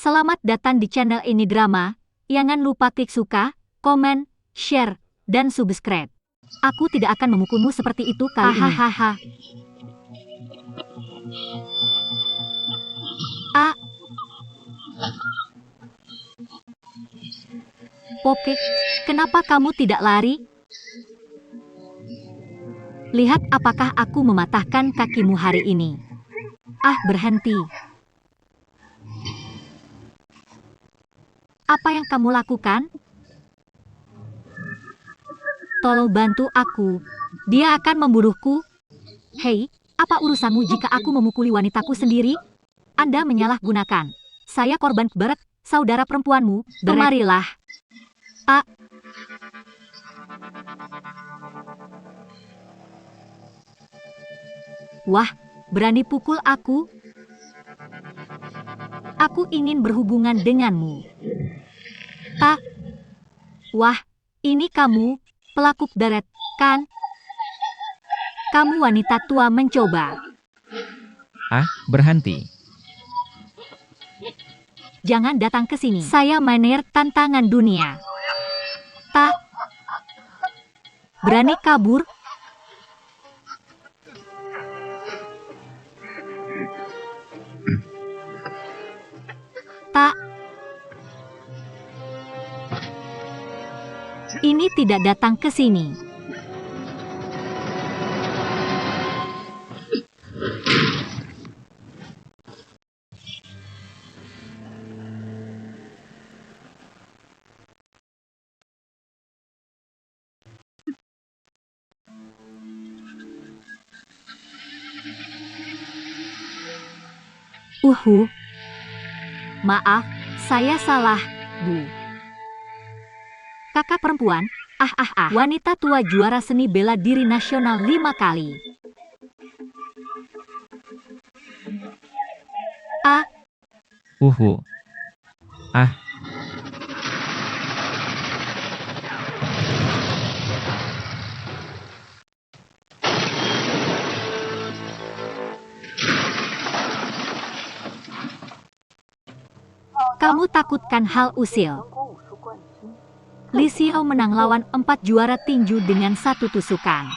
Selamat datang di channel ini drama. Jangan lupa klik suka, komen, share, dan subscribe. Aku tidak akan memukulmu seperti itu kali ini. Hahaha. Poke, kenapa kamu tidak lari? Lihat apakah aku mematahkan kakimu hari ini. Berhenti. Apa yang kamu lakukan? Tolong bantu aku. Dia akan membunuhku. Hei, apa urusanmu jika aku memukuli wanitaku sendiri? Anda menyalahgunakan. Saya korban Beret, saudara perempuanmu. Kemarilah. Wah, berani pukul aku? Aku ingin berhubungan denganmu. Wah, ini kamu, pelaku Beret, kan? Kamu wanita tua mencoba. Berhenti. Jangan datang ke sini. Saya mainer tantangan dunia. Berani kabur? Ini tidak datang ke sini. Maaf, saya salah, Bu. Kakak perempuan, wanita tua juara seni bela diri nasional 5 kali. Kamu takutkan hal usil. Li Xiao menang lawan 4 juara tinju dengan 1 tusukan.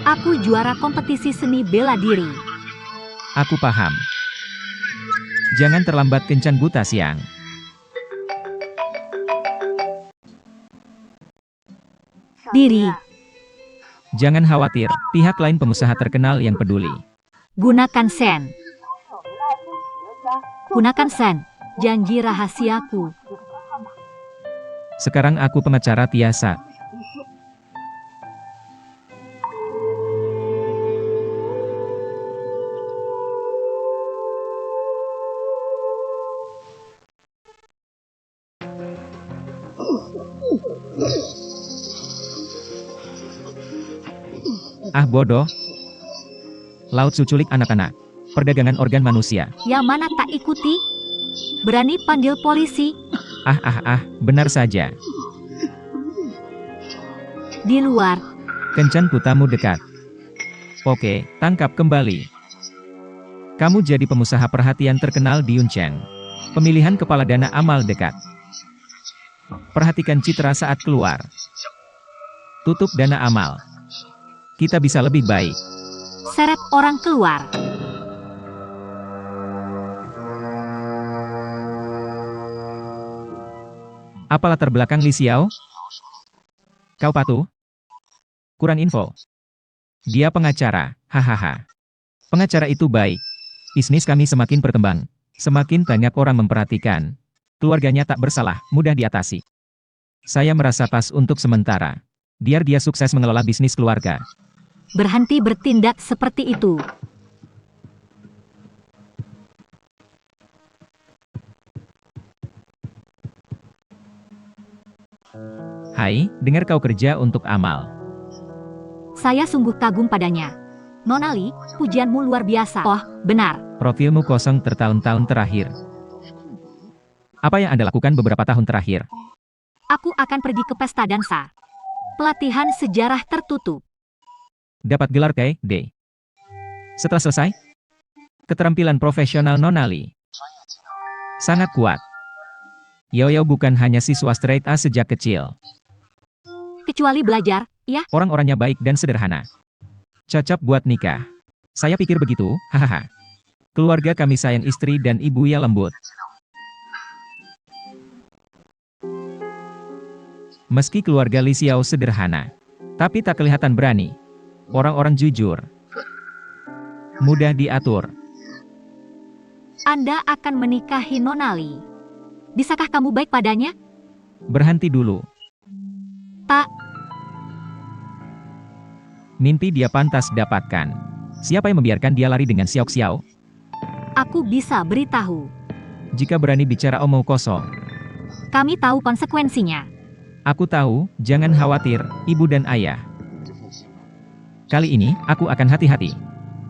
Aku juara kompetisi seni bela diri. Aku paham. Jangan terlambat kencan buta siang. Diri. Jangan khawatir, pihak lain pengusaha terkenal yang peduli. Gunakan sen. Gunakan sen. Janji rahasiaku. Sekarang aku pengacara biasa. Bodoh. Laut culik anak-anak. Perdagangan organ manusia. Yang mana tak ikuti? Berani panggil polisi? Benar saja. Di luar. Kencan putamu dekat. Oke, tangkap kembali. Kamu jadi pengusaha perhatian terkenal di Yuncheng. Pemilihan kepala dana amal dekat. Perhatikan citra saat keluar. Tutup dana amal. Kita bisa lebih baik. Seret orang keluar. Apa latar belakang Li Xiao? Kau patuh? Kurang info. Dia pengacara, hahaha. Pengacara itu baik. Bisnis kami semakin berkembang. Semakin banyak orang memperhatikan. Keluarganya tak bersalah, mudah diatasi. Saya merasa pas untuk sementara. Biar dia sukses mengelola bisnis keluarga. Berhenti bertindak seperti itu. Hai, dengar kau kerja untuk Amal. Saya sungguh kagum padanya. Nona Li, pujianmu luar biasa. Oh, benar. Profilmu kosong bertahun-tahun terakhir. Apa yang Anda lakukan beberapa tahun terakhir? Aku akan pergi ke pesta dansa. Pelatihan sejarah tertutup. Dapat gelar K.D. Setelah selesai, keterampilan profesional Nona Lee sangat kuat. Yoyo bukan hanya siswa straight A sejak kecil. Kecuali belajar, ya? Orang-orangnya baik dan sederhana. Cocok buat nikah. Saya pikir begitu, hahaha. Keluarga kami sayang istri dan ibu ya lembut. Meski keluarga Li Xiao sederhana, tapi tak kelihatan berani. Orang-orang jujur. Mudah diatur. Anda akan menikahi Nona Lee. Bisakah kamu baik padanya? Berhenti dulu. Tak. Mimpi dia pantas dapatkan. Siapa yang membiarkan dia lari dengan Xiao Xiao? Aku bisa beritahu. Jika berani bicara omong kosong. Kami tahu konsekuensinya. Aku tahu, jangan khawatir, ibu dan ayah. Kali ini, aku akan hati-hati.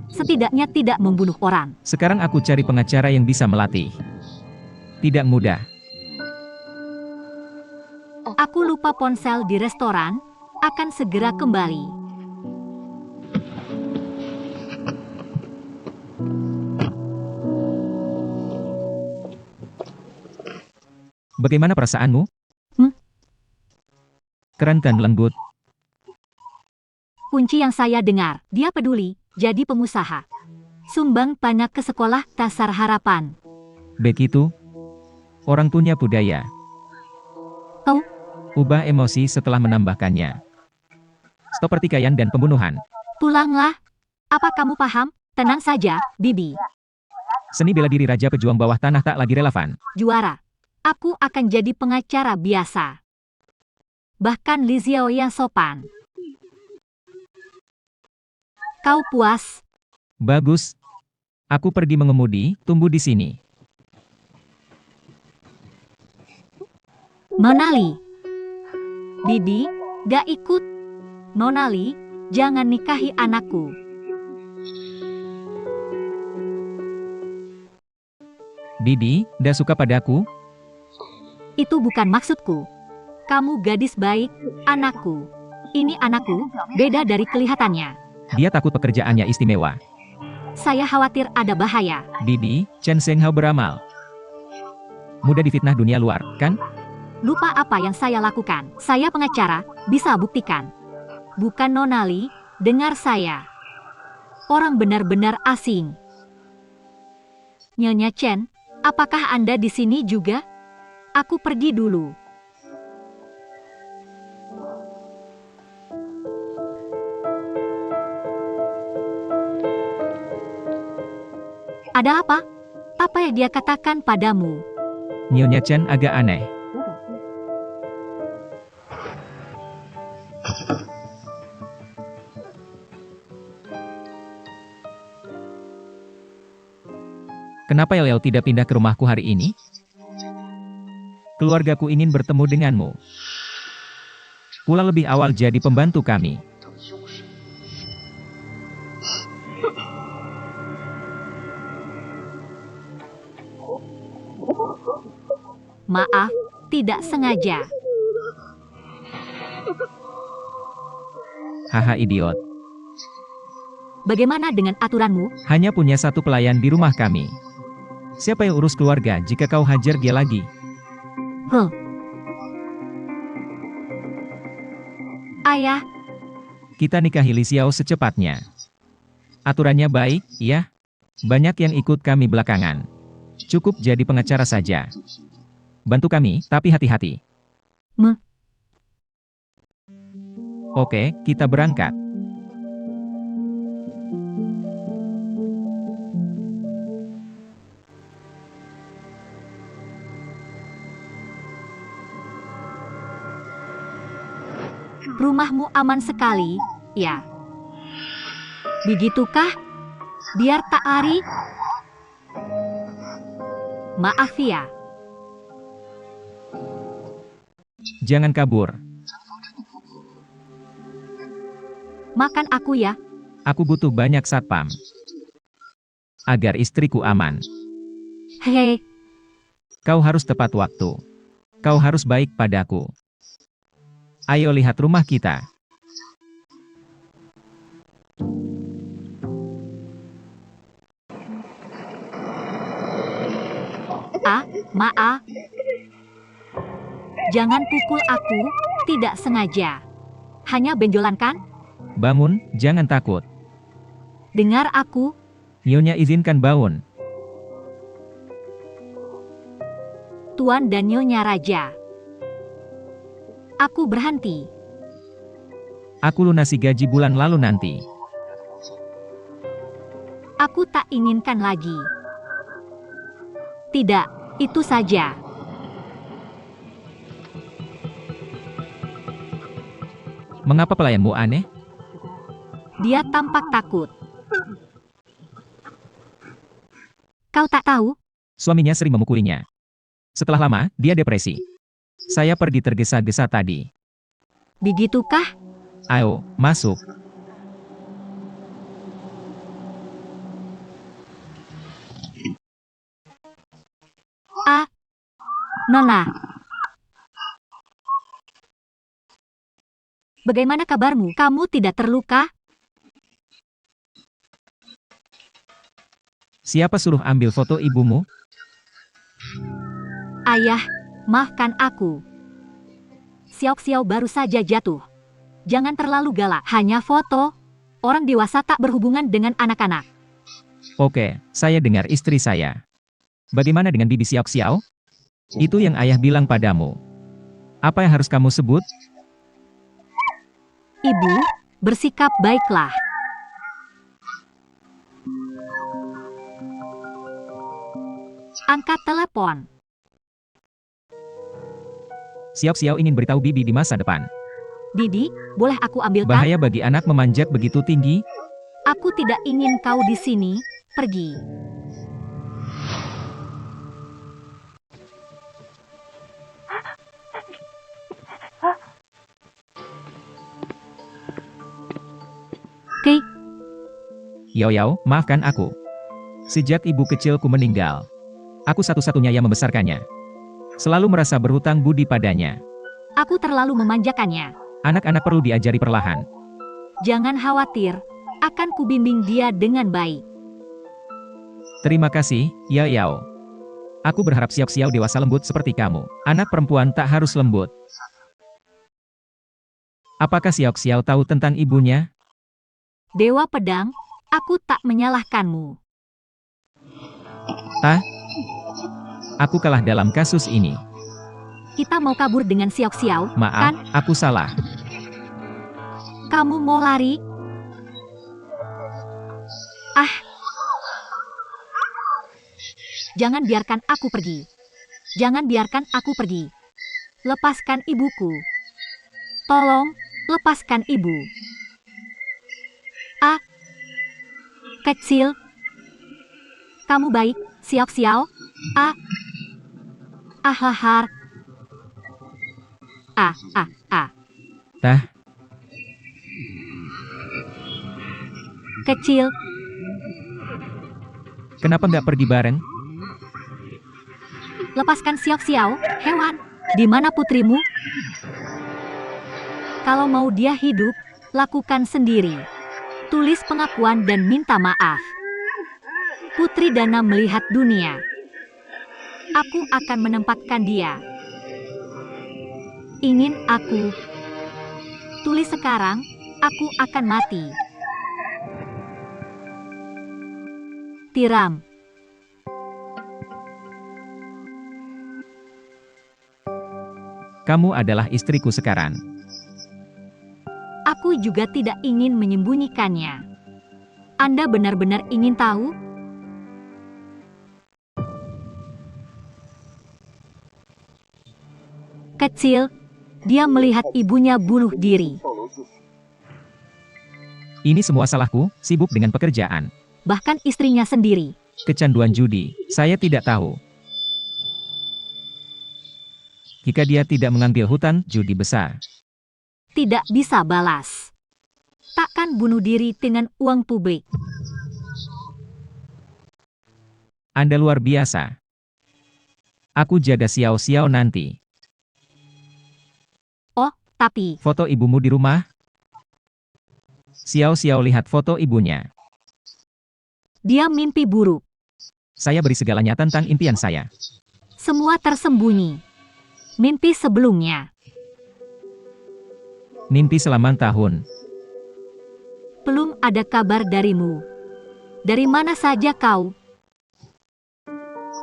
Setidaknya tidak membunuh orang. Sekarang aku cari pengacara yang bisa melatih. Tidak mudah. Aku lupa ponsel di restoran, akan segera kembali. Bagaimana perasaanmu? Keren dan lembut. Kunci yang saya dengar, dia peduli, jadi pengusaha. Sumbang banyak ke sekolah dasar harapan. Begitu. Orang punya budaya. Oh, Ubah emosi setelah menambahkannya. Stop pertikaian dan pembunuhan. pulanglah. Apa kamu paham? Tenang saja, Bibi. Seni bela diri Raja Pejuang Bawah Tanah tak lagi relevan. Juara. Aku akan jadi pengacara biasa. Bahkan Li Xiao yang sopan. Kau puas? Bagus. Aku pergi mengemudi, tunggu di sini. Nona Lee. Bibi, gak ikut. Nona Lee, jangan nikahi anakku. Bibi, dah suka padaku? Itu bukan maksudku. Kamu gadis baik, anakku. Ini anakku, beda dari kelihatannya. Dia takut pekerjaannya istimewa. Saya khawatir ada bahaya. Bibi, Chen Shenghao beramal. Mudah difitnah dunia luar, kan? Lupa apa yang saya lakukan. Saya pengacara, bisa buktikan. Bukan Nona Lee, dengar saya. Orang benar-benar asing. Nyonya Chen, apakah Anda di sini juga? Aku pergi dulu. Ada apa? Apa yang dia katakan padamu? Nyonya Chen agak aneh. Kenapa Yao tidak pindah ke rumahku hari ini? Keluargaku ingin bertemu denganmu. Pula lebih awal jadi pembantu kami. Maaf, tidak sengaja. Haha idiot. Bagaimana dengan aturanmu? Hanya punya satu pelayan di rumah kami. Siapa yang urus keluarga jika kau hajar dia lagi? Huh. Ayah, Kita nikahi Li Xiao secepatnya. Aturannya baik, ya? Banyak yang ikut kami belakangan. Cukup jadi pengacara saja. Bantu kami, tapi hati-hati. Oke, kita berangkat. rumahmu aman sekali, ya. Begitukah? Biar tak lari. Maaf ya. Jangan kabur. Makan aku ya. Aku butuh banyak satpam. Agar istriku aman. Hehe. Kau harus tepat waktu. Kau harus baik padaku. Ayo lihat rumah kita. Maaf. Jangan pukul aku, tidak sengaja. Hanya benjolan kan? Bangun, jangan takut. Dengar aku, Nyonya izinkan bangun. Tuan dan Nyonya Raja. Aku berhenti. Aku lunasi gaji bulan lalu nanti. Aku tak inginkan lagi. Tidak, itu saja. Mengapa pelayanmu aneh? Dia tampak takut. Kau tak tahu? Suaminya sering memukulinya. Setelah lama, dia depresi. Saya pergi tergesa-gesa tadi. Begitukah? Ayo, masuk. Nona. Bagaimana kabarmu? Kamu tidak terluka? Siapa suruh ambil foto ibumu? Ayah, maafkan aku. Xiao baru saja jatuh. Jangan terlalu galak, hanya foto. Orang dewasa tak berhubungan dengan anak-anak. Oke, saya dengar istri saya. Bagaimana dengan Bibi Xiao? Itu yang ayah bilang padamu. Apa yang harus kamu sebut? Ibu, bersikap baiklah. Angkat telepon. Xiao ingin beritahu Bibi di masa depan. Didi, boleh aku ambilkan? Bahaya bagi anak memanjat begitu tinggi. Aku tidak ingin kau di sini. Pergi. Oke. Yao, maafkan aku. Sejak ibu kecilku meninggal, aku satu-satunya yang membesarkannya. Selalu merasa berhutang budi padanya. Aku terlalu memanjakannya. Anak-anak perlu diajari perlahan. Jangan khawatir, akan kubimbing dia dengan baik. Terima kasih, Yao. Aku berharap Xiao dewasa lembut seperti kamu. Anak perempuan tak harus lembut. Apakah Xiao tahu tentang ibunya? Dewa Pedang, aku tak menyalahkanmu. Aku kalah dalam kasus ini. Kita mau kabur dengan Xiao, Maaf, kan? aku salah. Kamu mau lari? Jangan biarkan aku pergi. Jangan biarkan aku pergi. Lepaskan ibuku. Tolong, lepaskan ibu. Kecil. Kamu baik, Xiao. Ahahar. Kecil. Kenapa nggak pergi bareng? Lepaskan Xiao, hewan. Di mana putrimu? Kalau mau dia hidup, lakukan sendiri. Tulis pengakuan dan minta maaf. Putri Dana melihat dunia. Aku akan menempatkan dia. Ingin aku. Tulis sekarang, aku akan mati. Tiram. Kamu adalah istriku sekarang. Aku juga tidak ingin menyembunyikannya. Anda benar-benar ingin tahu? Kecil, dia melihat ibunya bunuh diri. Ini semua salahku, sibuk dengan pekerjaan. Bahkan istrinya sendiri. Kecanduan judi, saya tidak tahu. Jika dia tidak mengambil hutan judi besar. Tidak bisa balas. Takkan bunuh diri dengan uang publik. Anda luar biasa. Aku jaga Xiao Xiao nanti. Oh, tapi Foto ibumu di rumah? Xiao Xiao lihat foto ibunya. dia mimpi buruk. Saya beri segalanya tentang impian saya. Semua tersembunyi. Mimpi sebelumnya. Mimpi selama tahun. Belum ada kabar darimu. Dari mana saja kau?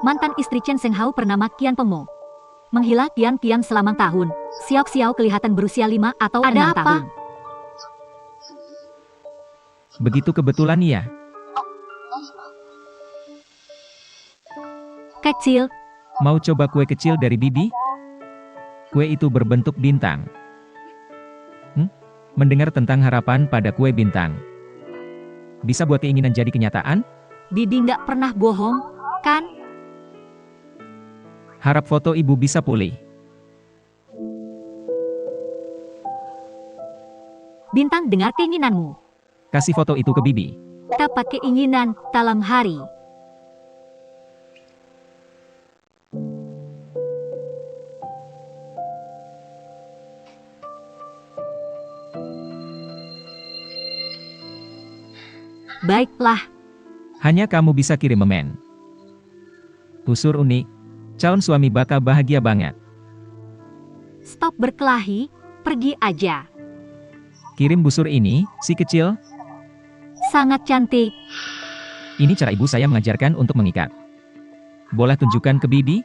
Mantan istri Chen Shenghao bernama Qian Pengmo. Menghilang kian-kian selama tahun. Xiao Xiao kelihatan berusia 5 atau 6 tahun. Begitu kebetulan ya. Kecil, Mau coba kue kecil dari Bibi? Kue itu berbentuk bintang. Mendengar tentang harapan pada kue bintang. Bisa buat keinginan jadi kenyataan? Bibi nggak pernah bohong, kan? Harap foto ibu bisa pulih. Bintang dengar keinginanmu. Kasih foto itu ke Bibi. Dapat keinginan dalam hari. Baiklah, Hanya kamu bisa kirim memen. Busur unik. Calon suami bakal bahagia banget. stop berkelahi, pergi aja. Kirim busur ini, si kecil. Sangat cantik. Ini cara ibu saya mengajarkan untuk mengikat. Boleh tunjukkan ke Bibi?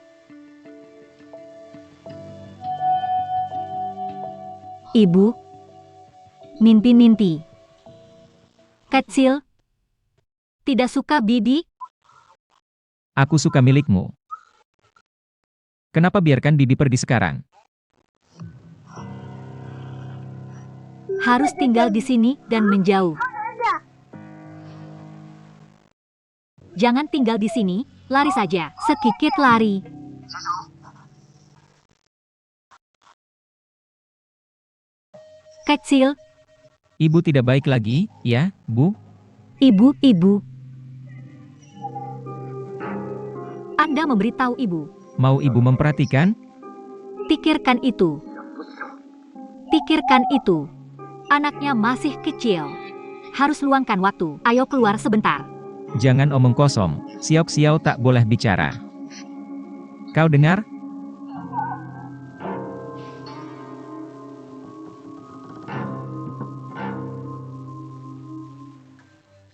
Ibu. Mimpi-mimpi. Kecil. Tidak suka Bibi? Aku suka milikmu. Kenapa biarkan Bibi pergi sekarang? Harus tinggal di sini dan menjauh. Jangan tinggal di sini, lari saja. Sedikit lari. Kecil, Ibu tidak baik lagi, ya, Bu? ibu. Anda memberitahu ibu. Mau ibu memperhatikan? Pikirkan itu. Pikirkan itu. Anaknya masih kecil. Harus luangkan waktu. Ayo keluar sebentar. Jangan omong kosong. Xiao Xiao tak boleh bicara. Kau dengar?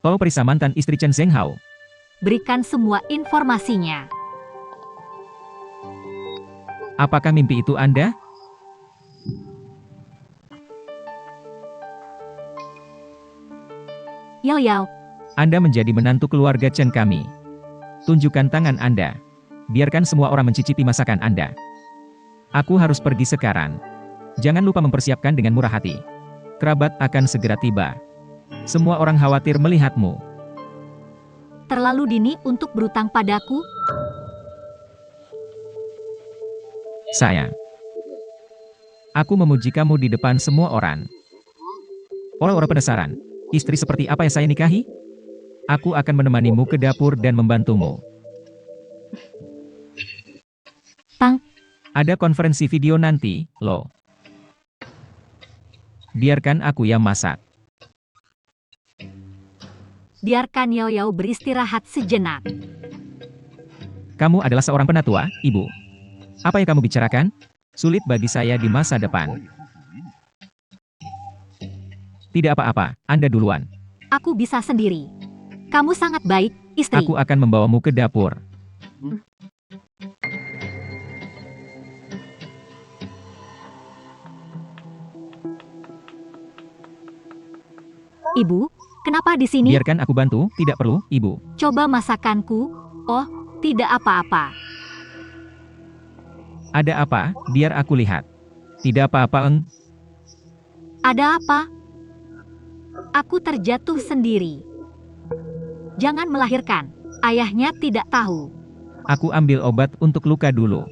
Kau perisa mantan istri Chen Shenghao. Berikan semua informasinya. Apakah mimpi itu Anda? Yao, Anda menjadi menantu keluarga Chen kami. Tunjukkan tangan Anda. Biarkan semua orang mencicipi masakan Anda. Aku harus pergi sekarang. Jangan lupa mempersiapkan dengan murah hati. Kerabat akan segera tiba. Semua orang khawatir melihatmu. terlalu dini untuk berutang padaku. Sayang. Aku memuji kamu di depan semua orang. Orang-orang penasaran. Istri seperti apa yang saya nikahi? Aku akan menemanimu ke dapur dan membantumu. Tang, Ada konferensi video nanti, loh. Biarkan aku yang masak. biarkan Yao beristirahat sejenak. Kamu adalah seorang penatua, Ibu. Apa yang kamu bicarakan? Sulit bagi saya di masa depan. Tidak apa-apa, Anda duluan. Aku bisa sendiri. Kamu sangat baik, istri. Aku akan membawamu ke dapur. Ibu, kenapa di sini? Biarkan aku bantu, tidak perlu, Ibu. Coba masakanku. Oh, tidak apa-apa. Ada apa? Biar aku lihat. Tidak apa-apa, Eng. Ada apa? Aku terjatuh sendiri. Jangan melahirkan. Ayahnya tidak tahu. Aku ambil obat untuk luka dulu.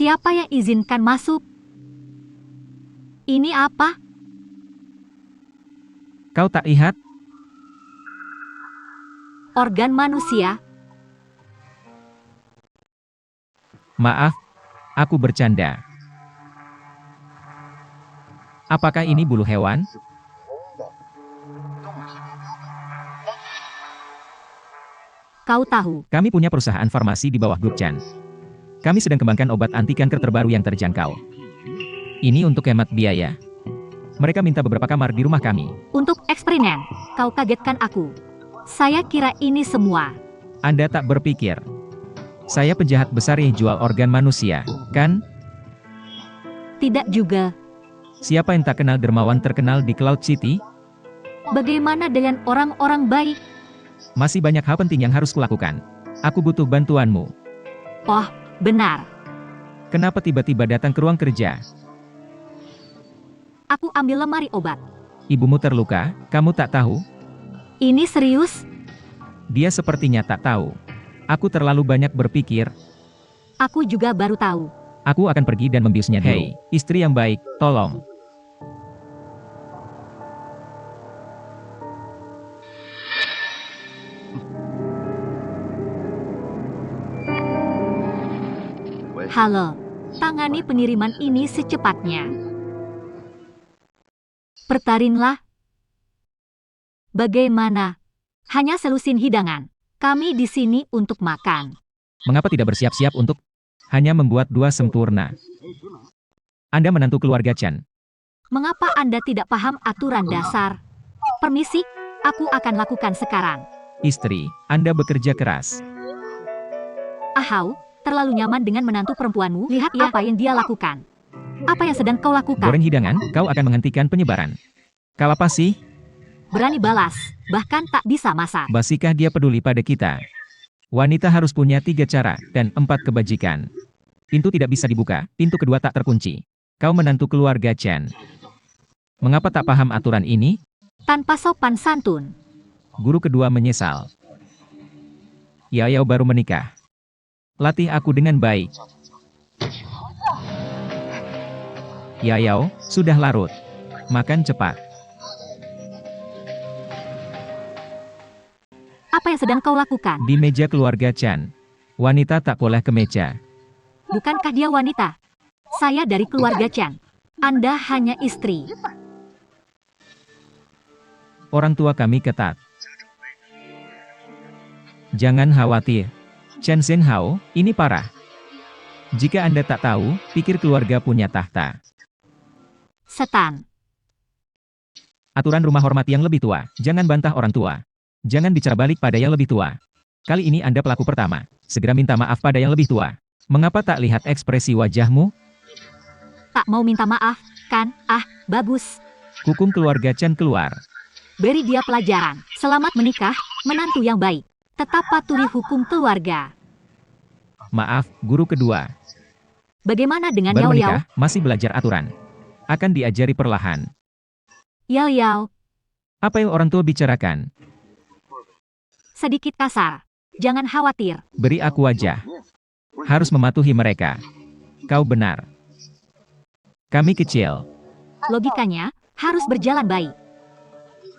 Siapa yang izinkan masuk? Ini apa? Kau tak lihat? Organ manusia? Maaf, aku bercanda. Apakah ini bulu hewan? Kau tahu, Kami punya perusahaan farmasi di bawah grup Chan. Kami sedang kembangkan obat anti kanker terbaru yang terjangkau. Ini untuk hemat biaya. Mereka minta beberapa kamar di rumah kami. untuk eksperimen, kau kagetkan aku. Saya kira ini semua. Anda tak berpikir. Saya penjahat besar yang jual organ manusia, kan? Tidak juga. Siapa yang tak kenal dermawan terkenal di Cloud City? Bagaimana dengan orang-orang baik? Masih banyak hal penting yang harus kulakukan. Aku butuh bantuanmu. Oh, benar. Kenapa tiba-tiba datang ke ruang kerja? Aku ambil lemari obat. Ibumu terluka, kamu tak tahu? Ini serius? Dia sepertinya tak tahu. Aku terlalu banyak berpikir. Aku juga baru tahu. Aku akan pergi dan membiusnya dulu. Hei, istri yang baik, tolong. Halo, tangani pengiriman ini secepatnya. Pertarinlah. Bagaimana? Hanya selusin hidangan. Kami di sini untuk makan. Mengapa tidak bersiap-siap untuk hanya membuat dua sempurna? Anda menantu keluarga Chan. Mengapa Anda tidak paham aturan dasar? Permisi, aku akan lakukan sekarang. Istri, Anda bekerja keras. Ahau, terlalu nyaman dengan menantu perempuanmu. Lihat apa yang dia lakukan. Apa yang sedang kau lakukan? Goreng hidangan, kau akan menghentikan penyebaran. Kau apa sih? Berani balas, bahkan tak bisa masak. Basikah dia peduli pada kita? Wanita harus punya 3 cara dan 4 kebajikan. Pintu tidak bisa dibuka, pintu kedua tak terkunci. Kau menantu keluarga Chan. Mengapa tak paham aturan ini? Tanpa sopan santun. Guru kedua menyesal. Yayao baru menikah. Latih aku dengan baik. Yayao, sudah larut. Makan cepat. Apa yang sedang kau lakukan? Di meja keluarga Chan. Wanita tak boleh ke meja. Bukankah dia wanita? Saya dari keluarga Chan. Anda hanya istri. Orang tua kami ketat. Jangan khawatir. Chen Zhen Hao, ini parah. Jika Anda tak tahu, pikir keluarga punya tahta. Setan. Aturan rumah hormati yang lebih tua, jangan bantah orang tua. Jangan bicara balik pada yang lebih tua. Kali ini Anda pelaku pertama, segera minta maaf pada yang lebih tua. Mengapa tak lihat ekspresi wajahmu? Tak mau minta maaf, kan? Ah, bagus. Hukum keluarga Chan keluar. Beri dia pelajaran. Selamat menikah, menantu yang baik. Tetap patuhi hukum keluarga. Maaf, guru kedua. Bagaimana dengan Baru Yao Yao? menikah, masih belajar aturan. Akan diajari perlahan. Yao Yao, Apa yang orang tua bicarakan? sedikit kasar. Jangan khawatir. Beri aku wajah. Harus mematuhi mereka. Kau benar. Kami kecil. Logikanya, harus berjalan baik.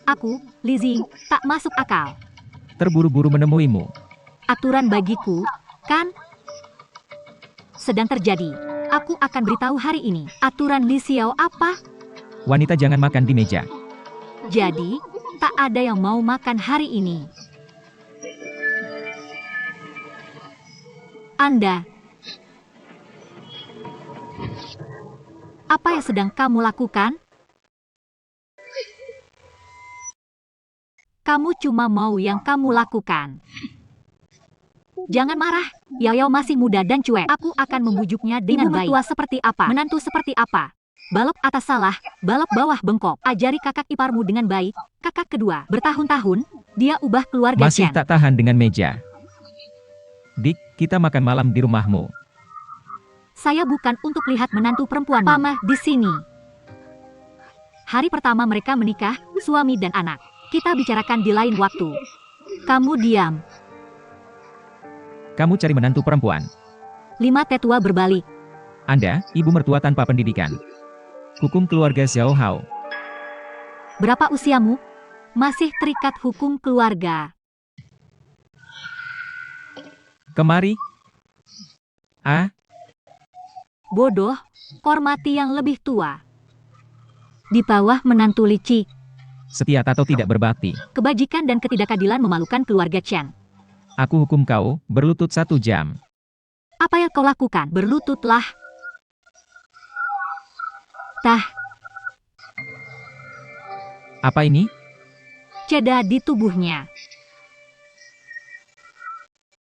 Aku, Lizzie, tak masuk akal. Terburu-buru menemuimu. Aturan bagiku, kan? Sedang terjadi. Aku akan beritahu hari ini. Aturan Li Xiao apa? Wanita jangan makan di meja. Jadi, tak ada yang mau makan hari ini. Anda. Apa yang sedang kamu lakukan? Kamu cuma mau yang kamu lakukan. Jangan marah. Yao Yao masih muda dan cuek. Aku akan membujuknya dengan baik. Mertua seperti apa? Menantu seperti apa? Balok atas salah, balok bawah bengkok. Ajari kakak iparmu dengan baik. Kakak kedua, bertahun-tahun, dia ubah keluarga Masih Chen. tak tahan dengan meja. Dik, kita makan malam di rumahmu. Saya bukan untuk lihat menantu perempuan Mama di sini. Hari pertama mereka menikah, suami dan anak. Kita bicarakan di lain waktu. Kamu diam. Kamu cari menantu perempuan. 5 tetua berbalik. Anda, ibu mertua tanpa pendidikan. Hukum keluarga Xiao Hao. Berapa usiamu? Masih terikat hukum keluarga. Kemari. Ah, Bodoh, hormati yang lebih tua. Di bawah menantu licik. setia atau tidak berbakti. Kebajikan dan ketidakadilan memalukan keluarga Chen. Aku hukum kau, berlutut 1 jam. Apa yang kau lakukan? Berlututlah. Tah, Apa ini? ceda di tubuhnya.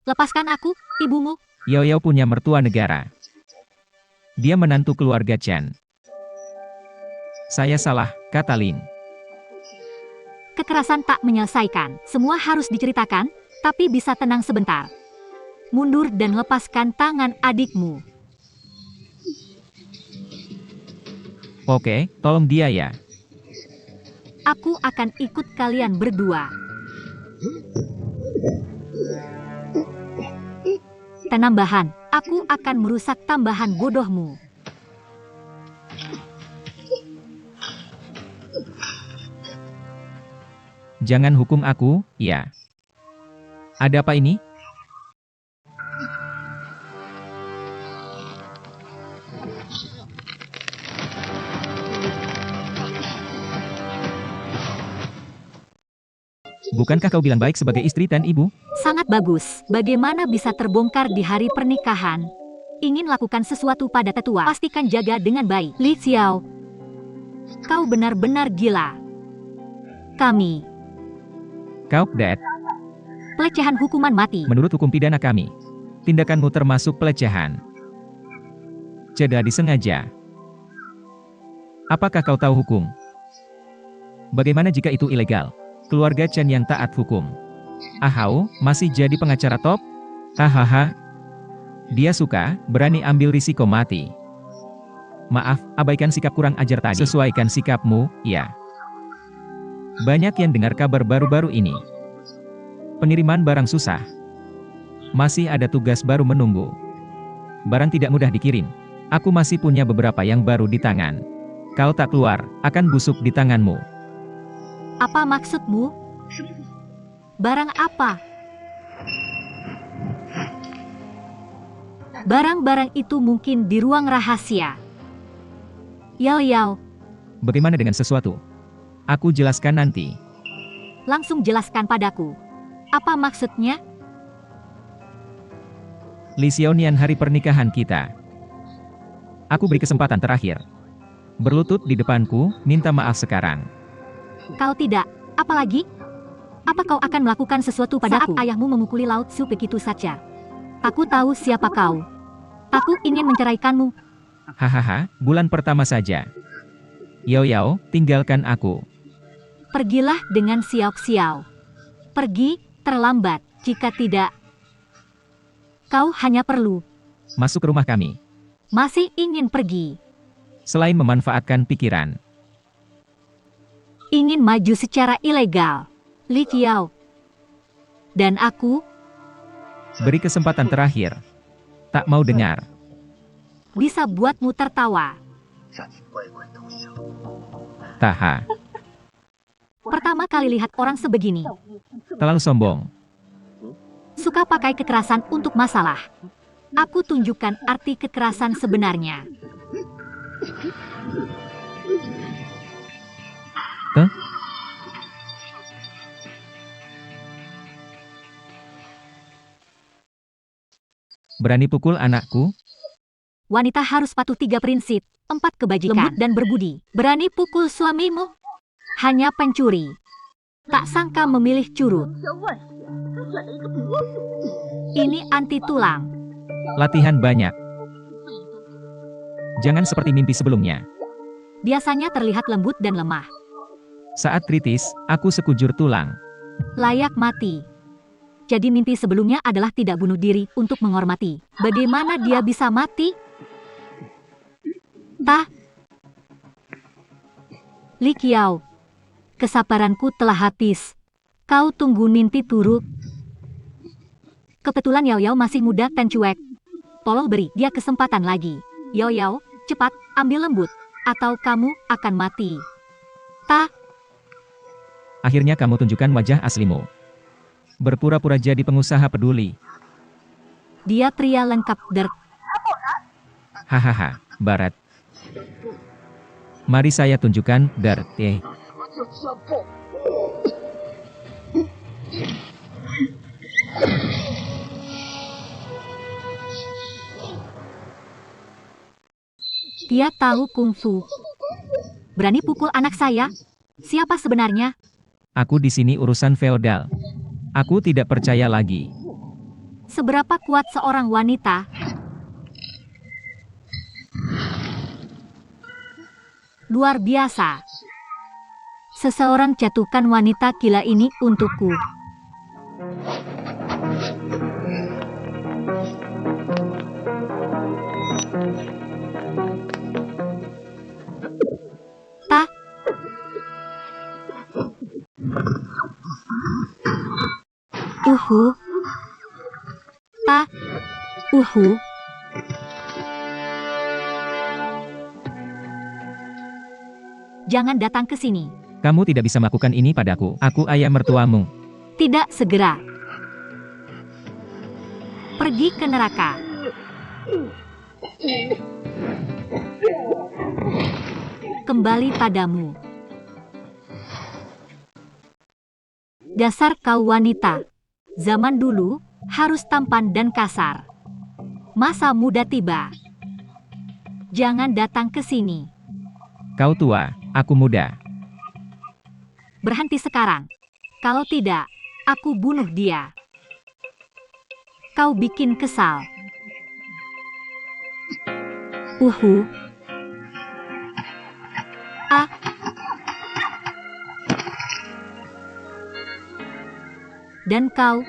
Lepaskan aku, ibumu. Yao Yao punya mertua negara. Dia menantu keluarga Chen. Saya salah, kata Lin. Kekerasan tak menyelesaikan. Semua harus diceritakan, tapi bisa tenang sebentar. Mundur dan lepaskan tangan adikmu. Oke, tolong dia ya. Aku akan ikut kalian berdua. Penambahan, aku akan merusak tambahan bodohmu. Jangan hukum aku, ya. Ada apa ini? Bukankah kau bilang baik sebagai istri dan ibu? Sangat bagus. Bagaimana bisa terbongkar di hari pernikahan? Ingin lakukan sesuatu pada tetua, pastikan jaga dengan baik. Li Xiao, kau benar-benar gila. Kami, Kau, Dad, pelecehan hukuman mati. menurut hukum pidana kami. Tindakanmu termasuk pelecehan. Ceda disengaja. Apakah kau tahu hukum? Bagaimana jika itu ilegal? Keluarga Chen yang taat hukum. Ahau, masih jadi pengacara top? Hahaha. Dia suka, berani ambil risiko mati. Maaf, abaikan sikap kurang ajar tadi. Sesuaikan sikapmu, ya. Banyak yang dengar kabar baru-baru ini. Pengiriman barang susah. Masih ada tugas baru menunggu. Barang tidak mudah dikirim. Aku masih punya beberapa yang baru di tangan. Kau tak keluar, akan busuk di tanganmu. Apa maksudmu? Barang apa? Barang-barang itu mungkin di ruang rahasia. Yao Yao, Bagaimana dengan sesuatu? Aku jelaskan nanti. langsung jelaskan padaku. Apa maksudnya? Li Xiaonian hari pernikahan kita. Aku beri kesempatan terakhir. Berlutut di depanku, minta maaf sekarang. Kau tidak. Apalagi? Apa kau akan melakukan sesuatu padaku? Saat ayahmu memukuli Lao Tzu begitu saja. Aku tahu siapa kau. Aku ingin menceraikanmu. Hahaha, bulan pertama saja. Yao Yao, tinggalkan aku. Pergilah dengan Xiao Xiao. Pergi, terlambat. Jika tidak, kau hanya perlu Masuk ke rumah kami. masih ingin pergi. Selain memanfaatkan pikiran. Ingin maju secara ilegal. Li Qiao. Dan aku, Beri kesempatan terakhir. Tak mau dengar. bisa buatmu tertawa. Taha. Pertama kali lihat orang sebegini. Terlalu sombong. Suka pakai kekerasan untuk masalah. Aku tunjukkan arti kekerasan sebenarnya. Tuh. Berani pukul anakku? Wanita harus patuh 3 prinsip. 4 kebajikan, lembut dan berbudi. Berani pukul suamimu? Hanya pencuri. Tak sangka memilih curut. Ini anti tulang. Latihan banyak. Jangan seperti mimpi sebelumnya. Biasanya terlihat lembut dan lemah. Saat kritis, aku sekujur tulang. Layak mati. Jadi mimpi sebelumnya adalah tidak bunuh diri untuk menghormati. Bagaimana dia bisa mati? Tah. Li Qiao. Kesabaranku telah habis. Kau tunggu mimpi turut. Kebetulan Yao Yao masih muda dan cuek. Tolong beri dia kesempatan lagi. Yoyo, cepat, ambil lembut, atau kamu akan mati. Ta, Akhirnya kamu tunjukkan wajah aslimu. Berpura-pura jadi pengusaha peduli. dia pria lengkap Dirk. Hahaha, Barat. Mari saya tunjukkan, Dart. Dia tahu kungfu. Berani pukul anak saya? Siapa sebenarnya? Aku di sini urusan feodal. Aku tidak percaya lagi. Seberapa kuat seorang wanita? Luar biasa. Seseorang jatuhkan wanita gila ini untukku. Ta. Ta. Jangan datang ke sini. Kamu tidak bisa melakukan ini padaku. Aku ayah mertuamu. Tidak segera. Pergi ke neraka. Kembali padamu. Dasar kau wanita. Zaman dulu, harus tampan dan kasar. Masa muda tiba. Jangan datang ke sini. Kau tua, aku muda. Berhenti sekarang. Kalau tidak, aku bunuh dia. Kau bikin kesal. Ah. Dan kau.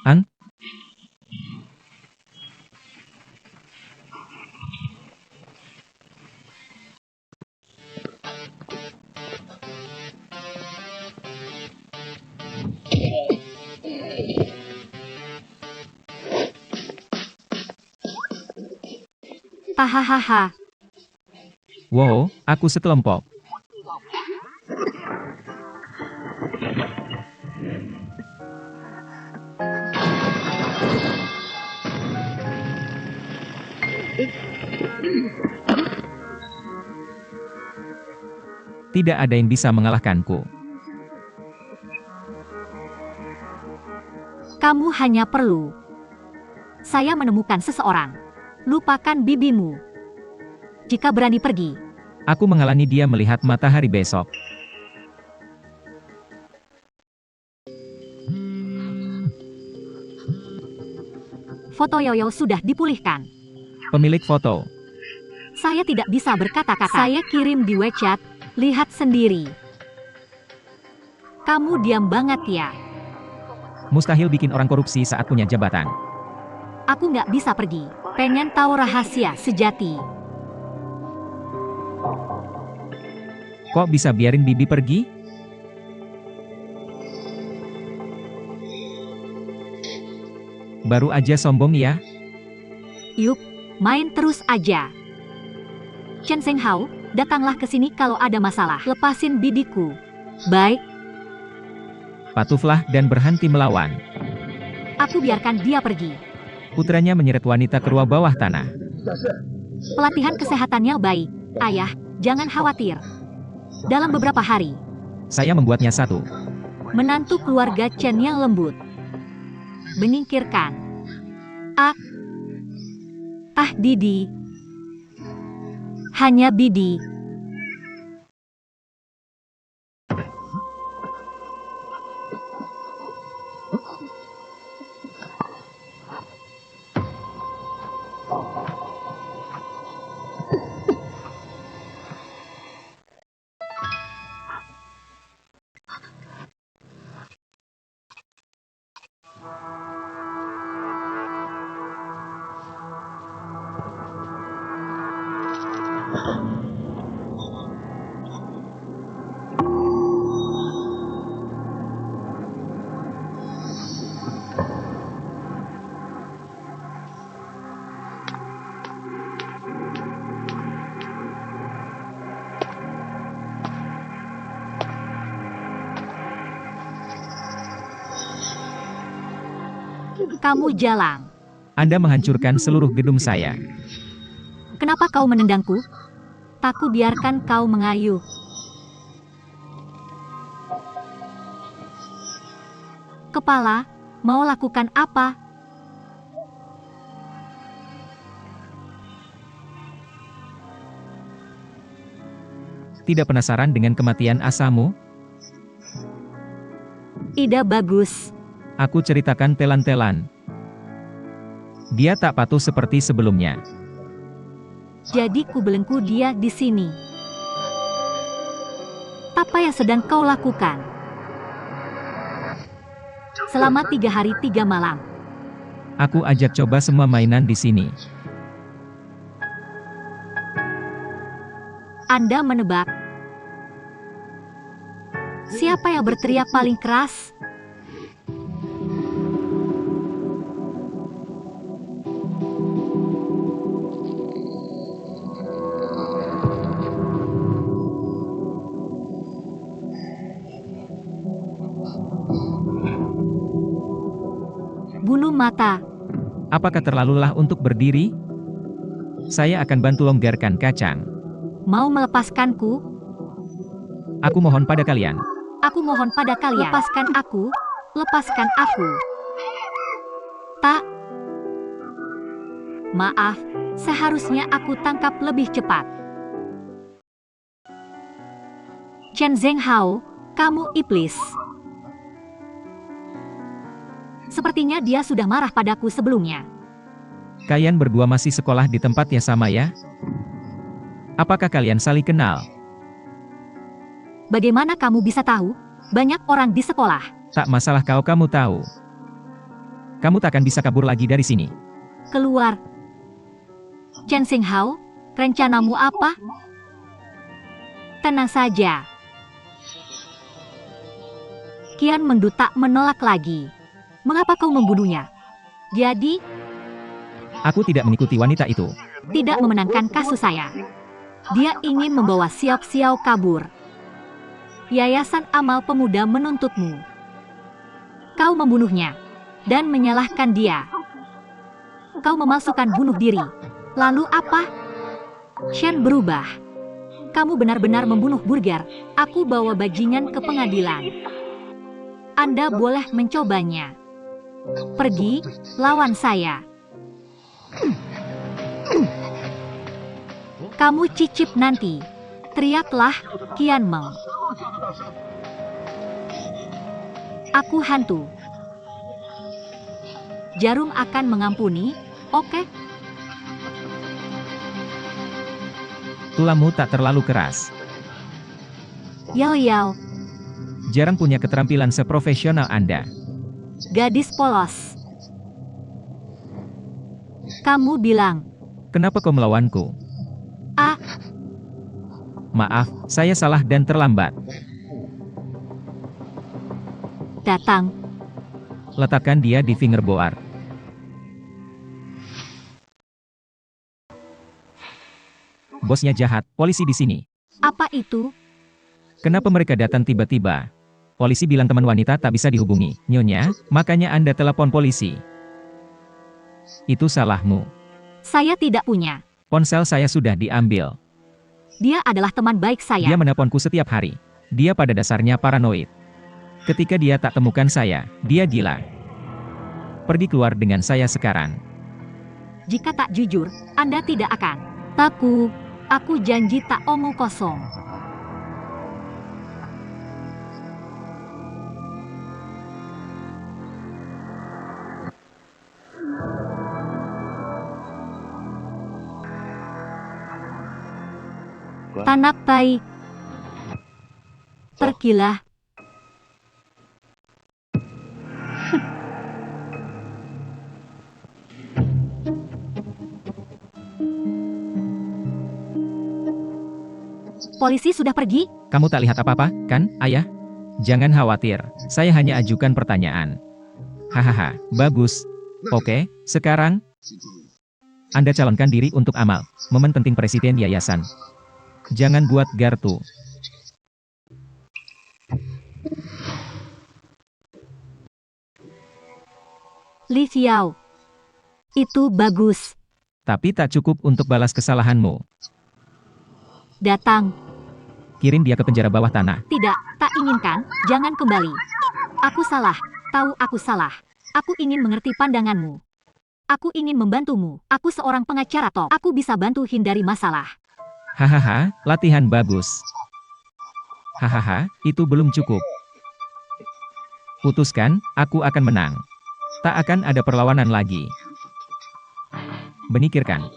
An? Hahaha. Wow, aku sekelompok. Tidak ada yang bisa mengalahkanku. Kamu hanya perlu. Saya menemukan seseorang. Lupakan bibimu. Jika berani pergi. Aku menghalangi dia melihat matahari besok. Foto Yoyo sudah dipulihkan. Pemilik foto. Saya tidak bisa berkata-kata. Saya kirim di WeChat. Lihat sendiri. Kamu diam banget ya. Mustahil bikin orang korupsi saat punya jabatan. Aku nggak bisa pergi. Pengen tahu rahasia sejati. Kok bisa biarin Bibi pergi? Baru aja sombong ya. Yuk, main terus aja. Chen Seng Hao, datanglah ke sini kalau ada masalah. Lepasin bibiku. Baik. Patuhlah dan berhenti melawan. Aku biarkan dia pergi. Putranya menyeret wanita ke ruang bawah tanah. Pelatihan kesehatannya baik. Ayah, jangan khawatir. Dalam beberapa hari, Saya membuatnya satu. menantu keluarga Chen yang lembut. Menyingkirkan. Didi. Hanya Bidi. Kamu jalang. Anda menghancurkan seluruh gedung saya. Kenapa kau menendangku? Tak ku biarkan kau mengayuh. Kepala, mau lakukan apa? Tidak penasaran dengan kematian asamu? Ide bagus. Aku ceritakan telan-telan. Dia tak patuh seperti sebelumnya. Jadi ku belenggu dia di sini. Apa yang sedang kau lakukan? Selama 3 hari 3 malam. Aku ajak coba semua mainan di sini. Anda menebak. Siapa yang berteriak paling keras? Bulu mata. Apakah terlalu lelah untuk berdiri? Saya akan bantu longgarkan kacang. Mau melepaskanku? Aku mohon pada kalian. Aku mohon pada kalian. Lepaskan aku. Lepaskan aku. Tak. Maaf, seharusnya aku tangkap lebih cepat. Chen Zhenghao, kamu iblis. Sepertinya dia sudah marah padaku sebelumnya. Kalian berdua masih sekolah di tempat yang sama ya? Apakah kalian saling kenal? Bagaimana kamu bisa tahu? Banyak orang di sekolah. Tak masalah kamu tahu. Kamu takkan bisa kabur lagi dari sini. Keluar. Chen Zhenghao, rencanamu apa? Tenang saja. Qian Mengdu tak menolak lagi. Mengapa kau membunuhnya? Jadi, Aku tidak mengikuti wanita itu. tidak memenangkan kasus saya. Dia ingin membawa Xiao Xiao kabur. Yayasan Amal Pemuda menuntutmu. Kau membunuhnya dan menyalahkan dia. Kau memalsukan bunuh diri. Lalu apa? Shen berubah. Kamu benar-benar membunuh burger. Aku bawa bajingan ke pengadilan. Anda boleh mencobanya. Pergi, lawan saya. Kamu cicip nanti. Teriaklah, Qian Meng. Aku hantu. Jarum akan mengampuni, oke? Tulangmu tak terlalu keras. Yao Yao, Jarang punya keterampilan seprofesional Anda. gadis polos. Kamu bilang, Kenapa kau melawanku? ah, Maaf, saya salah dan terlambat. datang. Letakkan dia di fingerboard. Bosnya jahat, polisi di sini. Apa itu? Kenapa mereka datang tiba-tiba? Polisi bilang teman wanita tak bisa dihubungi. Nyonya, makanya Anda telepon polisi. Itu salahmu. Saya tidak punya. Ponsel saya sudah diambil. Dia adalah teman baik saya. Dia menelponku setiap hari. Dia pada dasarnya paranoid. Ketika dia tak temukan saya, dia gila. Pergi keluar dengan saya sekarang. Jika tak jujur, Anda tidak akan. Aku janji tak omong kosong. Tanak baik. Pergilah. Polisi sudah pergi? Kamu tak lihat apa-apa, kan, ayah? Jangan khawatir, saya hanya ajukan pertanyaan. Hahaha, bagus. Oke, sekarang Anda calonkan diri untuk amal, momen penting presiden yayasan. Jangan buat gartu. Li Xiao. Itu bagus. Tapi tak cukup untuk balas kesalahanmu. Datang. Kirim dia ke penjara bawah tanah. Tidak, tak inginkan, jangan kembali. Aku salah, tahu aku salah. Aku ingin mengerti pandanganmu. Aku ingin membantumu. Aku seorang pengacara top. Aku bisa bantu hindari masalah. Hahaha, latihan bagus. Hahaha, itu belum cukup. Putuskan, aku akan menang. Tak akan ada perlawanan lagi. Benikirkan.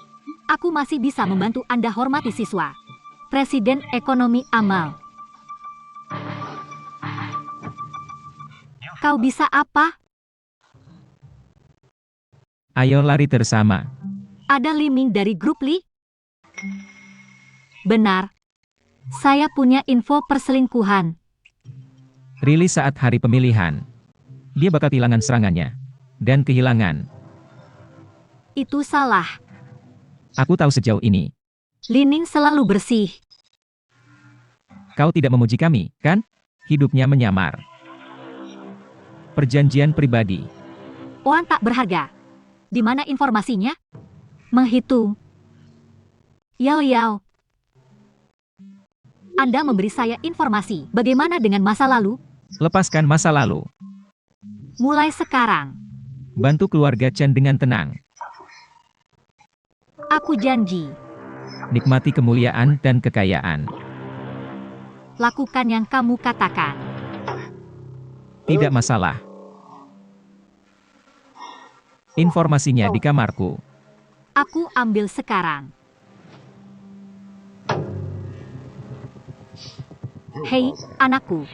Aku masih bisa membantu Anda hormati siswa. Presiden Ekonomi Amal. Kau bisa apa? Ayo lari bersama. Ada Li Ming dari grup Li? Benar. Saya punya info perselingkuhan. Rilis saat hari pemilihan. Dia bakal kehilangan serangannya. Dan kehilangan. Itu salah. Aku tahu sejauh ini. Li Ning selalu bersih. Kau tidak memuji kami, kan? Hidupnya menyamar. Perjanjian pribadi. Oan tak berharga. Di mana informasinya? Menghitung. Yao Yao. Anda memberi saya informasi. Bagaimana dengan masa lalu? Lepaskan masa lalu. Mulai sekarang. Bantu keluarga Chen dengan tenang. Aku janji. Nikmati kemuliaan dan kekayaan. Lakukan yang kamu katakan. Tidak masalah. Informasinya di kamarku. Aku ambil sekarang. Hei, anakku.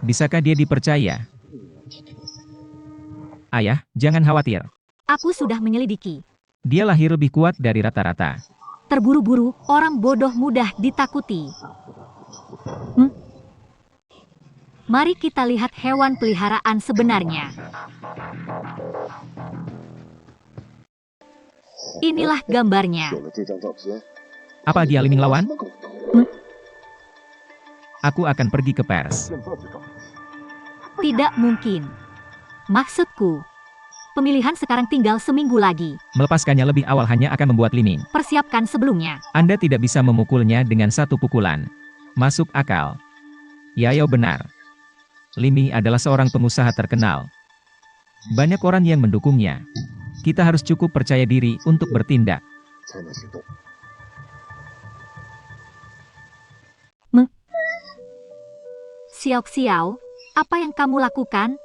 Bisakah dia dipercaya? Ayah, jangan khawatir. Aku sudah menyelidiki. Dia lahir lebih kuat dari rata-rata. Terburu-buru, orang bodoh mudah ditakuti. Mari kita lihat hewan peliharaan sebenarnya. Inilah gambarnya. Apa dia Liming lawan? Aku akan pergi ke pers. Tidak mungkin. Maksudku, pemilihan sekarang tinggal seminggu lagi. Melepaskannya lebih awal hanya akan membuat Liming. Persiapkan sebelumnya. Anda tidak bisa memukulnya dengan satu pukulan. Masuk akal. Yao benar. Liming adalah seorang pengusaha terkenal. Banyak orang yang mendukungnya. Kita harus cukup percaya diri untuk bertindak. Xiao Xiao, apa yang kamu lakukan?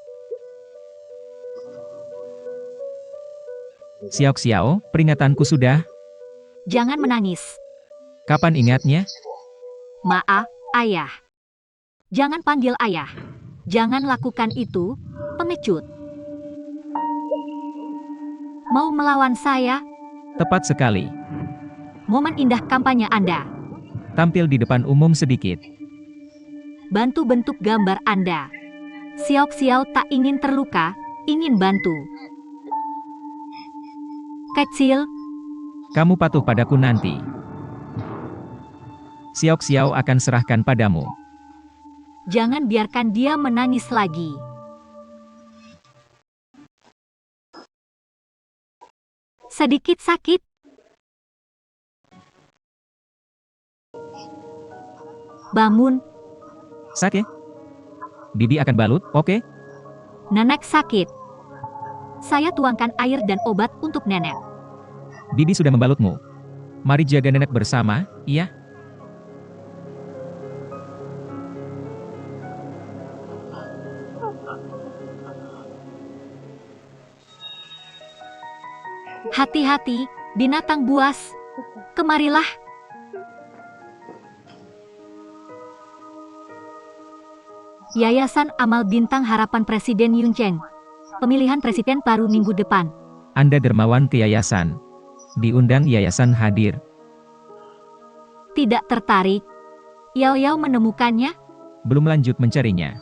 Xiao Xiao, peringatanku sudah. Jangan menangis. Kapan ingatnya? Maaf, ayah. Jangan panggil ayah. Jangan lakukan itu, pengecut. Mau melawan saya? Tepat sekali. Momen indah kampanye Anda. Tampil di depan umum sedikit. Bantu bentuk gambar Anda. Xiao Xiao tak ingin terluka, ingin bantu. Kecil, Kamu patuh padaku nanti. Xiao Xiao akan serahkan padamu. jangan biarkan dia menangis lagi. Sedikit sakit. Bangun, Sake? Bibi akan balut, oke? nenek sakit. Saya tuangkan air dan obat untuk nenek. Bibi sudah membalutmu. Mari jaga nenek bersama, iya? Hati-hati, binatang buas. Kemarilah. Yayasan Amal Bintang Harapan Presiden Yun Cheng. Pemilihan presiden baru minggu depan. Anda dermawan ke yayasan. Diundang yayasan hadir. Tidak tertarik. Yao Yao menemukannya. Belum lanjut mencarinya.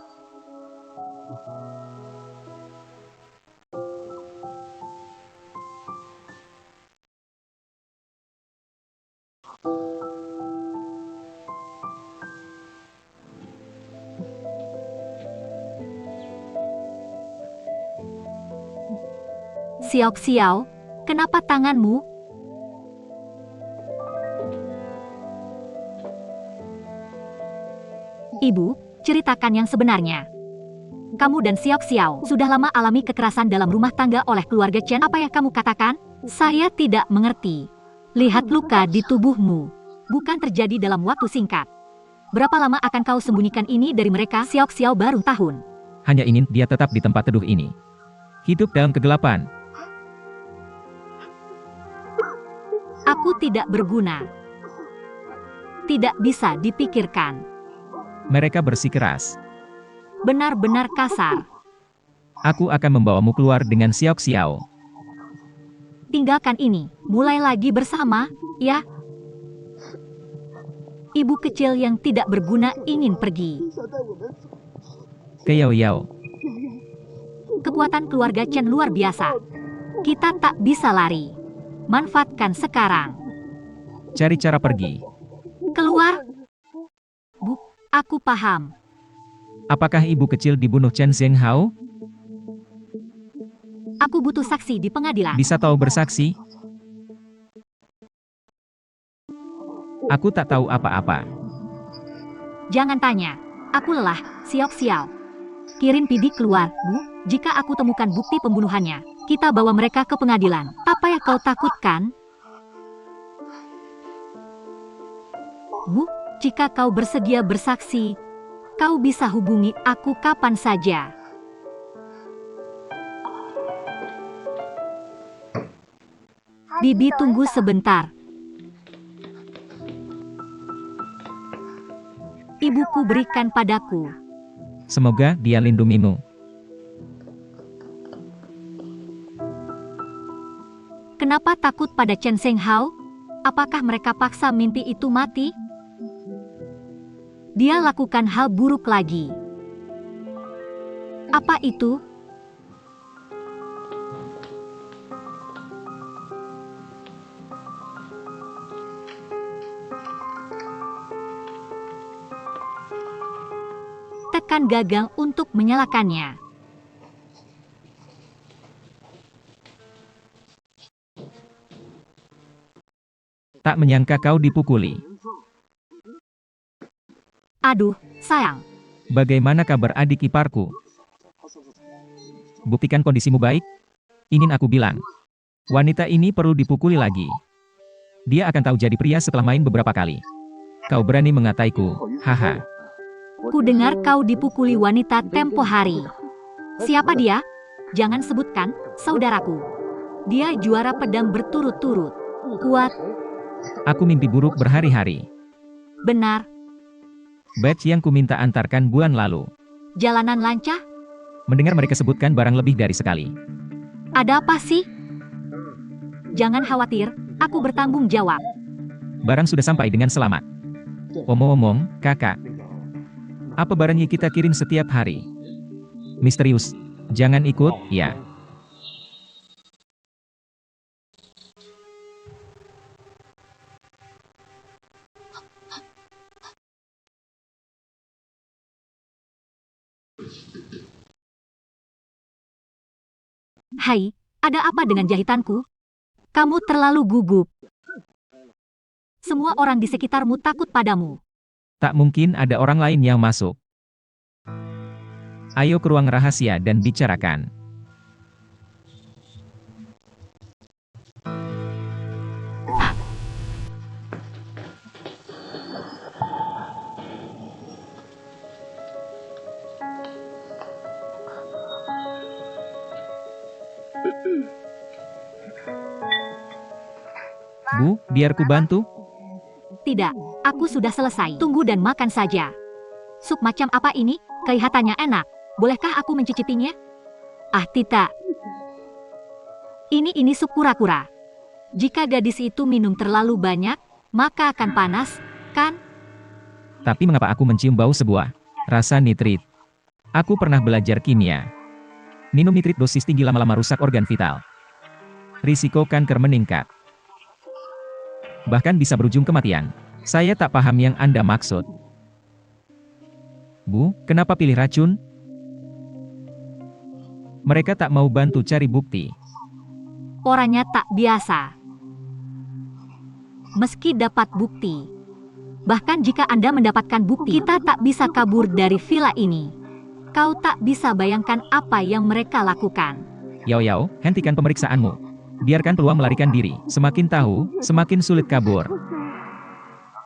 Xiao Xiao, kenapa tanganmu? Ibu, ceritakan yang sebenarnya. Kamu dan Xiao Xiao sudah lama alami kekerasan dalam rumah tangga oleh keluarga Chen. Apa yang kamu katakan? Saya tidak mengerti. Lihat luka di tubuhmu. Bukan terjadi dalam waktu singkat. Berapa lama akan kau sembunyikan ini dari mereka? Xiao Xiao baru tahun. Hanya ingin dia tetap di tempat teduh ini. Hidup dalam kegelapan. Aku tidak berguna. Tidak bisa dipikirkan. Mereka bersikeras. Benar-benar kasar. Aku akan membawamu keluar dengan Xiao Xiao. Tinggalkan ini. Mulai lagi bersama, ya. Ibu kecil yang tidak berguna ingin pergi. Ke Yao Yao. Kekuatan keluarga Chen luar biasa. Kita tak bisa lari. Manfaatkan sekarang. Cari cara pergi. Keluar. Bu, aku paham. Apakah ibu kecil dibunuh Chen Zhenghao? Aku butuh saksi di pengadilan. Bisa tahu bersaksi? Aku tak tahu apa-apa. Jangan tanya. Aku lelah, Xiao Xiao. Kirim Pidi keluar, Bu. Jika aku temukan bukti pembunuhannya, kita bawa mereka ke pengadilan. Apa yang kau takutkan? Bu, jika kau bersedia bersaksi, kau bisa hubungi aku kapan saja. Bibi tunggu sebentar. Ibuku berikan padaku. Semoga dia lindungimu. Kenapa takut pada Chen Zhenghao? Apakah mereka paksa mimpi itu mati? Dia lakukan hal buruk lagi. Apa itu? Tekan gagang untuk menyalakannya. Tak menyangka kau dipukuli. Aduh, sayang. Bagaimana kabar adik iparku? Buktikan kondisimu baik? Ingin aku bilang. Wanita ini perlu dipukuli lagi. Dia akan tahu jadi pria setelah main beberapa kali. Kau berani mengataiku, haha. Ku dengar kau dipukuli wanita tempo hari. Siapa dia? Jangan sebutkan, saudaraku. Dia juara pedang berturut-turut. Kuat. Aku mimpi buruk berhari-hari. Benar. Badge yang ku minta antarkan bulan lalu. Jalanan lancar? Mendengar mereka sebutkan barang lebih dari sekali. Ada apa sih? Jangan khawatir, aku bertanggung jawab. Barang sudah sampai dengan selamat. Omong-omong, kakak. Apa barangnya kita kirim setiap hari? Misterius. Jangan ikut, ya. Hai, ada apa dengan jahitanku? Kamu terlalu gugup. Semua orang di sekitarmu takut padamu. Tak mungkin ada orang lain yang masuk. Ayo ke ruang rahasia dan bicarakan. Bu, biar ku bantu? Tidak, aku sudah selesai. Tunggu dan makan saja. Sup macam apa ini? Kelihatannya enak. Bolehkah aku mencicipinya? Ah, tidak. Ini sup kura-kura. Jika gadis itu minum terlalu banyak, maka akan panas, kan? Tapi mengapa aku mencium bau sebuah rasa nitrit? Aku pernah belajar kimia. Minum nitrit dosis tinggi lama-lama rusak organ vital. Risiko kanker meningkat. Bahkan bisa berujung kematian. Saya tak paham yang Anda maksud. Bu, kenapa pilih racun? Mereka tak mau bantu cari bukti. Orangnya tak biasa. Meski dapat bukti. Bahkan jika Anda mendapatkan bukti, kita tak bisa kabur dari villa ini. Kau tak bisa bayangkan apa yang mereka lakukan. Yao Yao, hentikan pemeriksaanmu. Biarkan peluang melarikan diri. Semakin tahu, semakin sulit kabur.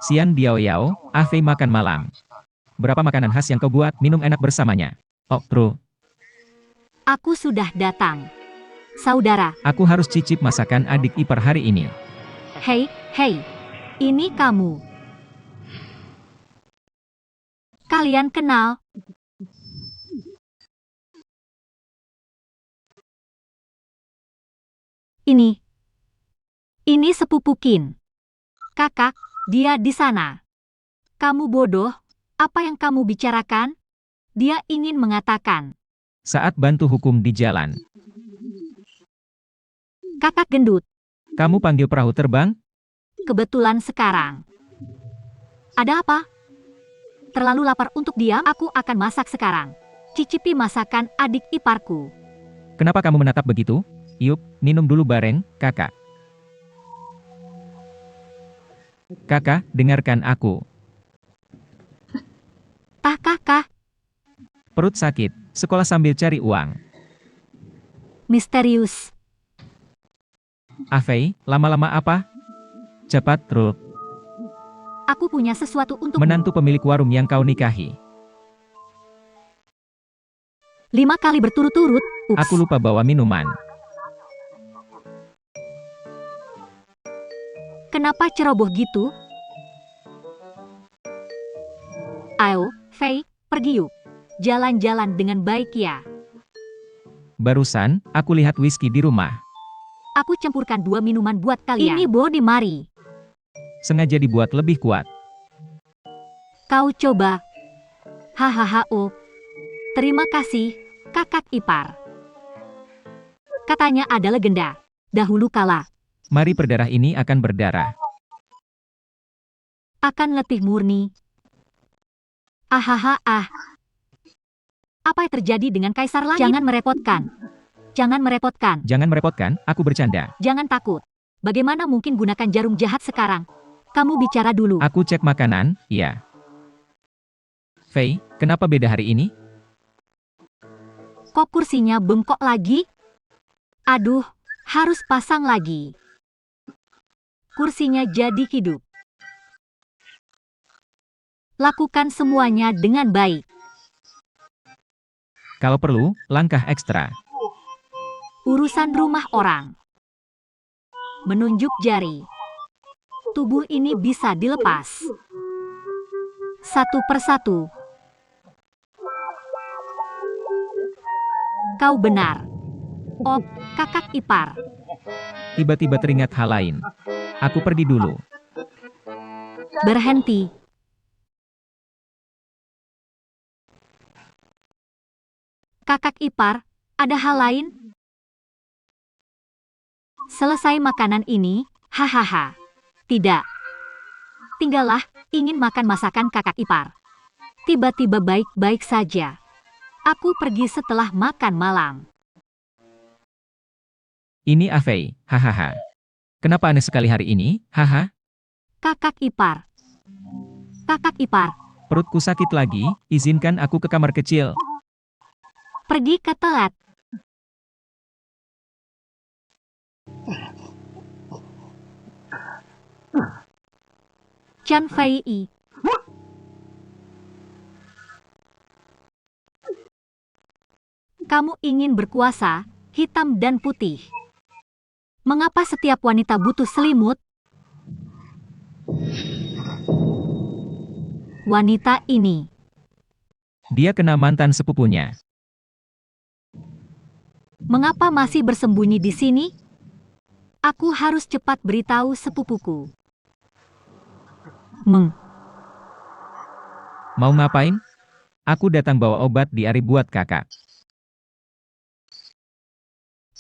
Siang Yao Yao, Afei makan malam. Berapa makanan khas yang kau buat minum enak bersamanya? Oh, true. Aku sudah datang. Saudara. Aku harus cicip masakan adik ipar hari ini. Hei, ini kamu. Kalian kenal? Ini sepupu Qin. Kakak, dia di sana. Kamu bodoh, apa yang kamu bicarakan? Dia ingin mengatakan. Saat bantu hukum di jalan. Kakak gendut. Kamu panggil perahu terbang? Kebetulan sekarang. Ada apa? Terlalu lapar untuk diam, aku akan masak sekarang. Cicipi masakan adik iparku. Kenapa kamu menatap begitu? Yuk, minum dulu bareng, kakak. Kakak, dengarkan aku. Kakak. Perut sakit, sekolah sambil cari uang. Misterius. Afei, lama-lama apa? Cepat, Rul. Aku punya sesuatu untuk Menantu pemilik warung yang kau nikahi. 5 kali berturut-turut. Ups. Aku lupa bawa minuman. Kenapa ceroboh gitu? Ayo, Fei, pergi yuk. Jalan-jalan dengan baik ya. Barusan, aku lihat whisky di rumah. Aku campurkan 2 minuman buat kalian. Ini Body Mari. Sengaja dibuat lebih kuat. Kau coba. Hahaha, oh. Terima kasih, kakak ipar. Katanya ada legenda. Dahulu kala. Mari berdarah ini akan berdarah. Akan letih murni. Ahaha. Apa yang terjadi dengan Kaisar Langit? Jangan merepotkan. Jangan merepotkan, aku bercanda. Jangan takut. Bagaimana mungkin gunakan jarum jahat sekarang? Kamu bicara dulu. Aku cek makanan, ya. Fei, kenapa beda hari ini? Kok kursinya bengkok lagi? Aduh, harus pasang lagi. Kursinya jadi hidup. Lakukan semuanya dengan baik. Kalau perlu, langkah ekstra. Urusan rumah orang. Menunjuk jari. Tubuh ini bisa dilepas. Satu persatu. Kau benar. Oh, kakak ipar. Tiba-tiba teringat hal lain. Aku pergi dulu. Berhenti. Kakak ipar, ada hal lain? Selesai makanan ini, hahaha. Tidak. Tinggallah, ingin makan masakan kakak ipar. Tiba-tiba baik-baik saja. Aku pergi setelah makan malam. Ini Afei, hahaha. Kenapa aneh sekali hari ini, haha? Kakak ipar. Kakak ipar, Perutku sakit lagi, izinkan aku ke kamar kecil. pergi ke toilet. Chan Fei. Kamu ingin berkuasa, hitam dan putih. Mengapa setiap wanita butuh selimut? Wanita ini. Dia kena mantan sepupunya. Mengapa masih bersembunyi di sini? Aku harus cepat beritahu sepupuku. Mau ngapain? Aku datang bawa obat diare buat kakak.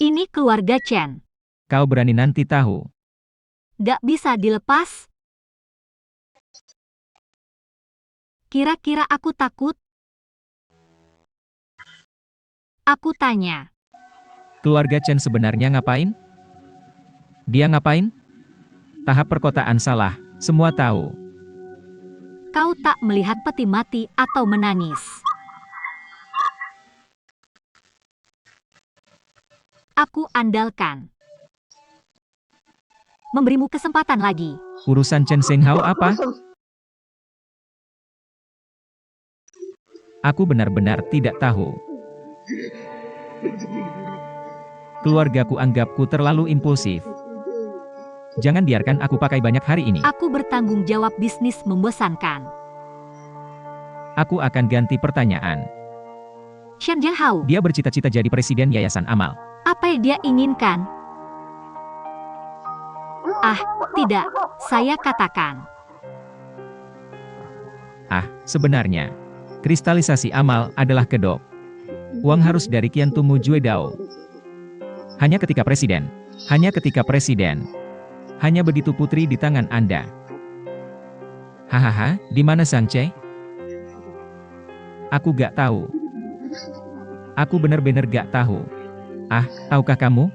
Ini keluarga Chen. Kau berani nanti tahu. Gak bisa dilepas? Kira-kira aku takut? Aku tanya. Keluarga Chen sebenarnya ngapain? Dia ngapain? Tahap perkotaan salah, semua tahu. Kau tak melihat peti mati atau menangis. Aku andalkan. Memberimu kesempatan lagi. Urusan Chen Zhenghao apa? Aku benar-benar tidak tahu. Keluargaku anggapku terlalu impulsif. Jangan biarkan aku pakai banyak hari ini. Aku bertanggung jawab, bisnis membosankan. Aku akan ganti pertanyaan. Chen Zhenghao, Dia bercita-cita jadi presiden Yayasan Amal. apa yang dia inginkan? Ah, tidak, saya katakan. Sebenarnya, kristalisasi amal adalah kedok. Uang harus dari Qiantu Mu Jue Dao. Hanya ketika presiden. Hanya begitu putri di tangan Anda. Hahaha, di mana Sang Che? Aku gak tahu. Aku benar-benar gak tahu. Tahukah kamu?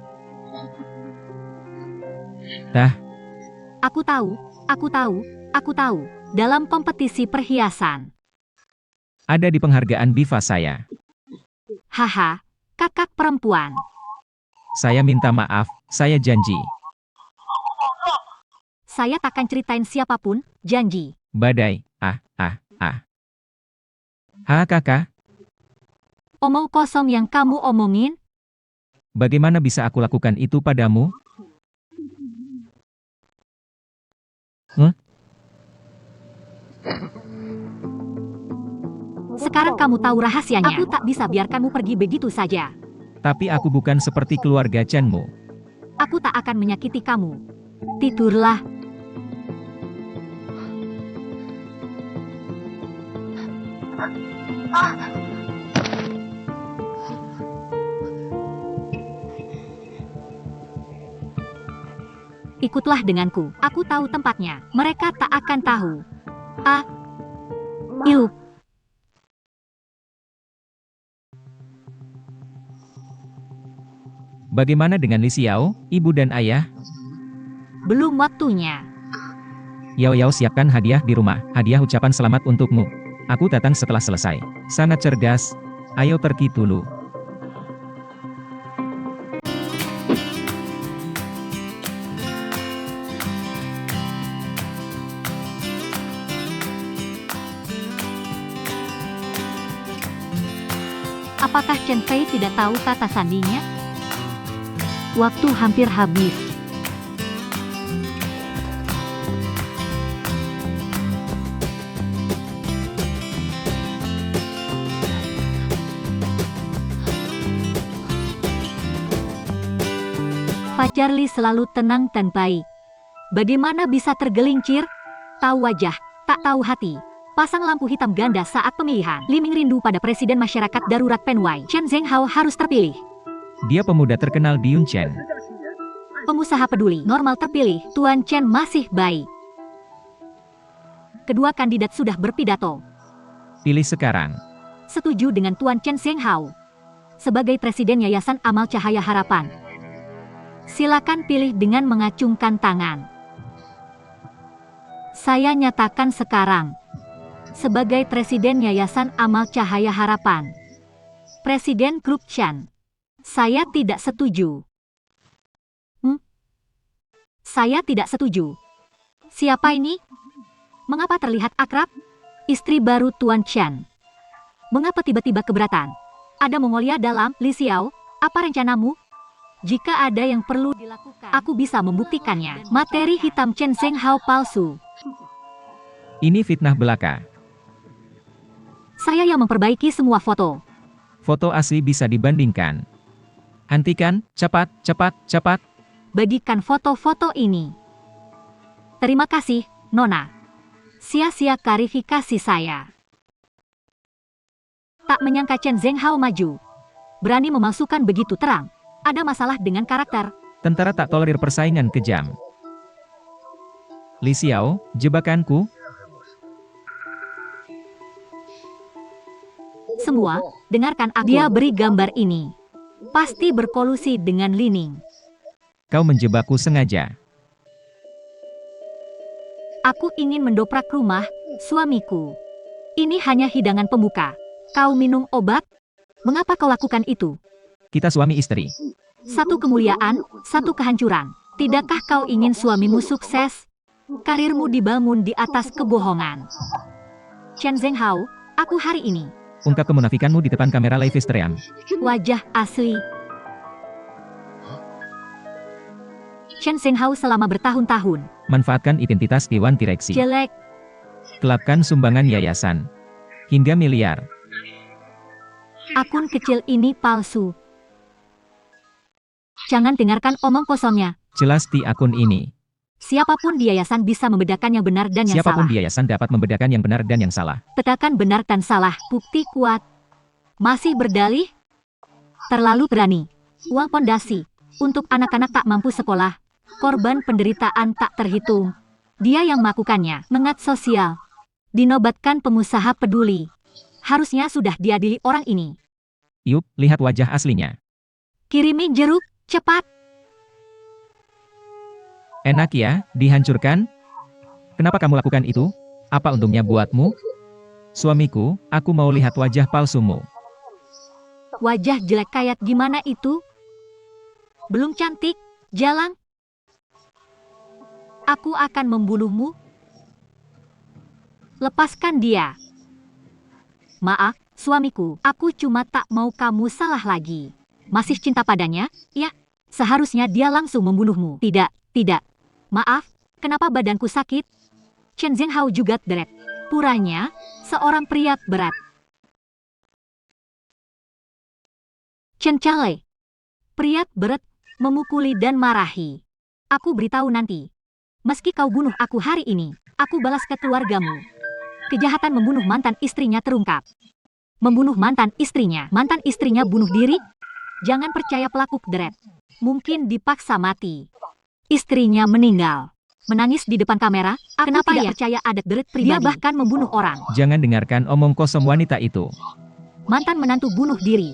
Aku tahu. Dalam kompetisi perhiasan. Ada di penghargaan BIFA saya. Haha, kakak perempuan. Saya minta maaf, saya janji. Saya takkan ceritain siapapun, janji. Badai, kakak, Omong kosong yang kamu omongin? bagaimana bisa aku lakukan itu padamu? Sekarang kamu tahu rahasianya. Aku tak bisa biarkanmu pergi begitu saja. Tapi aku bukan seperti keluarga Chenmu. Aku tak akan menyakiti kamu. Tidurlah. Ikutlah denganku. Aku tahu tempatnya. Mereka tak akan tahu. Bagaimana dengan Li Xiao, ibu dan ayah? Belum waktunya. Yao Yao, siapkan hadiah di rumah. Hadiah ucapan selamat untukmu. Aku datang setelah selesai. Sangat cerdas. Ayo pergi dulu. Apakah Chen Fei tidak tahu kata sandinya? Waktu hampir habis. Fajar Li selalu tenang dan baik. Bagaimana bisa tergelincir? Tahu wajah, tak tahu hati. Pasang lampu hitam ganda saat pemilihan. Li Ming rindu pada Presiden Masyarakat Darurat Penwai. Chen Zhenghao harus terpilih. Dia pemuda terkenal di Yunchen. Pengusaha peduli, normal terpilih. Tuan Chen masih baik. Kedua kandidat sudah berpidato. Pilih sekarang. Setuju dengan Tuan Chen Zhenghao. Sebagai Presiden Yayasan Amal Cahaya Harapan. Silakan pilih dengan mengacungkan tangan. Saya nyatakan sekarang. Sebagai Presiden Yayasan Amal Cahaya Harapan. Presiden Grup Chan. Saya tidak setuju. Saya tidak setuju. Siapa ini? Mengapa terlihat akrab? Istri baru Tuan Chan. Mengapa tiba-tiba keberatan? Ada Mongolia dalam. Li Xiao, apa rencanamu? Jika ada yang perlu dilakukan, aku bisa membuktikannya. Materi hitam Chen Zhenghao palsu. Ini fitnah belaka. Saya yang memperbaiki semua foto. Foto asli bisa dibandingkan. Hentikan, cepat. Bagikan foto-foto ini. Terima kasih, Nona. Sia-sia klarifikasi saya. Tak menyangka Chen Zhenghao maju. Berani memalsukan begitu terang. Ada masalah dengan karakter. Tentara tak tolerir persaingan kejam. Li Xiao, jebakanku. Semua, dengarkan aku. Dia beri gambar ini. Pasti berkolusi dengan Li Ning. Kau menjebakku sengaja. Aku ingin mendoprak rumah suamiku. Ini hanya hidangan pembuka. Kau minum obat? Mengapa kau lakukan itu? Kita suami istri. Satu kemuliaan, satu kehancuran. Tidakkah kau ingin suamimu sukses? Karirmu dibangun di atas kebohongan. Chen Zhenghao, aku hari ini. Ungkap kemunafikanmu di depan kamera live stream. Wajah asli. Chen Zhenghao selama bertahun-tahun. Manfaatkan identitas Dewan Direksi. Jelek. Kelapkan sumbangan yayasan. Hingga miliar. Akun kecil ini palsu. Jangan dengarkan omong kosongnya. Jelas di akun ini. Siapapun di yayasan bisa membedakan yang benar dan yang Siapapun salah. di yayasan dapat membedakan yang benar dan yang salah. Tegakkan benar dan salah. Bukti kuat. Masih berdalih? Terlalu berani. Uang pondasi. Untuk anak-anak tak mampu sekolah. Korban penderitaan tak terhitung. Dia yang melakukannya. Mengat sosial. Dinobatkan pengusaha peduli. Harusnya sudah diadili orang ini. Yup, lihat wajah aslinya. Kirimi jeruk, cepat. Enak ya, dihancurkan? Kenapa kamu lakukan itu? Apa untungnya buatmu? Suamiku, aku mau lihat wajah palsumu. Wajah jelek kayak gimana itu? Belum cantik, jalan. Aku akan membunuhmu. Lepaskan dia. Maaf, suamiku, aku cuma tak mau kamu salah lagi. Masih cinta padanya? Ya, seharusnya dia langsung membunuhmu. Tidak, tidak. Maaf, kenapa badanku sakit? Chen Zhenghao juga deret. Puranya, seorang pria berat. Chen Chale. Pria berat, memukuli dan marahi. Aku beritahu nanti. Meski kau bunuh aku hari ini, aku balas ke keluargamu. Kejahatan membunuh mantan istrinya terungkap. Membunuh mantan istrinya bunuh diri? Jangan percaya pelaku deret. Mungkin dipaksa mati. Istrinya meninggal. Menangis di depan kamera, kenapa tidak percaya ada deret pribadi? Dia bahkan membunuh orang. Jangan dengarkan omong kosong wanita itu. Mantan menantu bunuh diri.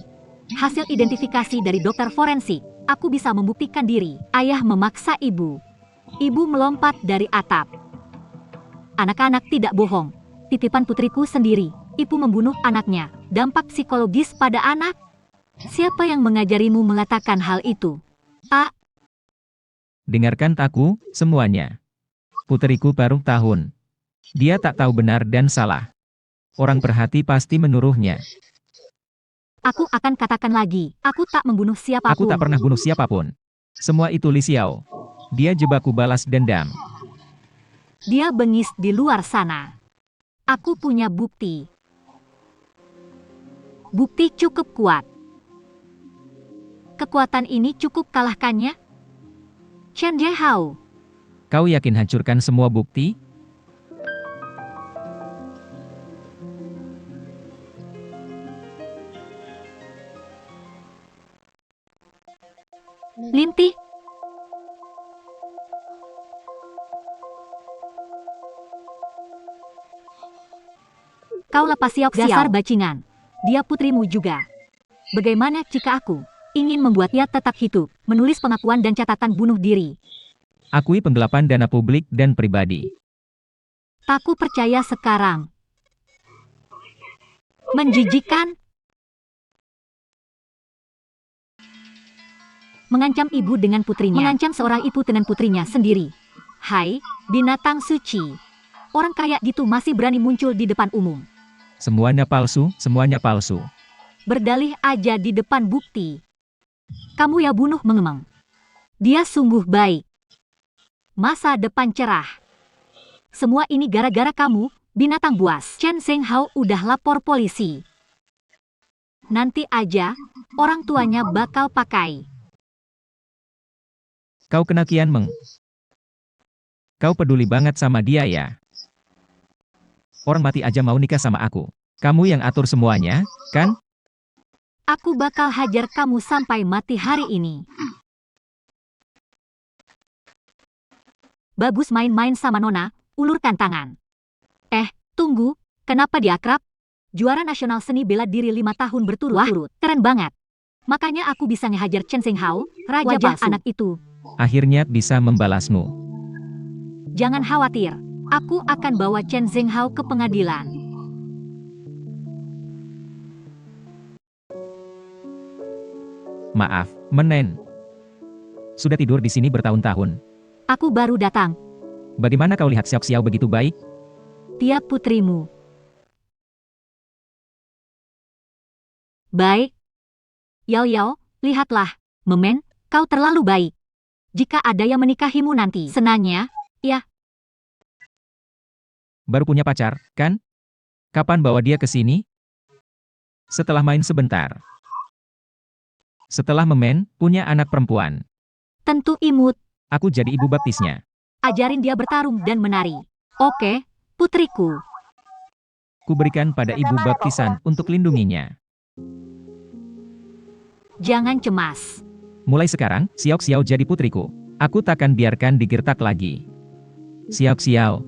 Hasil identifikasi dari dokter forensik. Aku bisa membuktikan diri. Ayah memaksa ibu. Ibu melompat dari atap. Anak-anak tidak bohong. Titipan putriku sendiri. Ibu membunuh anaknya. Dampak psikologis pada anak. Siapa yang mengajarimu meletakkan hal itu? Dengarkan taku, semuanya. Puteriku baru tahun. Dia tak tahu benar dan salah. Orang berhati pasti menuruhnya. Aku akan katakan lagi, aku tak membunuh siapapun. Aku tak pernah bunuh siapapun. Semua itu Li Xiao. Dia jebakku balas dendam. Dia bengis di luar sana. Aku punya bukti. Bukti cukup kuat. Kekuatan ini cukup kalahkannya? Chen Zhenghao. Kau yakin hancurkan semua bukti? Lintih. Kau lepas siok dasar bajingan. Dia putrimu juga. Bagaimana jika aku ingin membuatnya tetap hidup, menulis pengakuan dan catatan bunuh diri? Akui penggelapan dana publik dan pribadi. Takku percaya sekarang. Menjijikan. Mengancam ibu dengan putrinya. Mengancam seorang ibu dengan putrinya sendiri. Hai, binatang suci. Orang kayak gitu masih berani muncul di depan umum. Semuanya palsu, semuanya palsu. Berdalih aja di depan bukti. Kamu ya bunuh mengemang. Dia sungguh baik. Masa depan cerah. Semua ini gara-gara kamu, binatang buas. Chen Zhenghao udah lapor polisi. Nanti aja, orang tuanya bakal pakai. Kau kena Kian Meng. Kau peduli banget sama dia ya? Orang mati aja mau nikah sama aku. Kamu yang atur semuanya, kan? Aku bakal hajar kamu sampai mati hari ini. Bagus main-main sama Nona, ulurkan tangan. Tunggu, kenapa dia akrab? Juara nasional seni bela diri 5 tahun berturut-turut. Keren banget. Makanya aku bisa ngehajar Chen Zhenghao, raja palsu. Anak itu. Akhirnya bisa membalasmu. Jangan khawatir, aku akan bawa Chen Zhenghao ke pengadilan. Maaf, Menen. Sudah tidur di sini bertahun-tahun. Aku baru datang. Bagaimana kau lihat Xiao Xiao begitu baik? Dia putrimu. Baik. Yao Yao, lihatlah. Memen, kau terlalu baik. Jika ada yang menikahimu nanti, senangnya, ya. Baru punya pacar, kan? Kapan bawa dia ke sini? Setelah main sebentar. Setelah Memen punya anak perempuan, Tentu imut. aku jadi ibu baptisnya. Ajarin dia bertarung dan menari. Oke, putriku. Kuberikan pada ibu baptisan untuk lindunginya. Jangan cemas. Mulai sekarang, Xiao Xiao jadi putriku. Aku takkan biarkan digertak lagi. Xiao Xiao.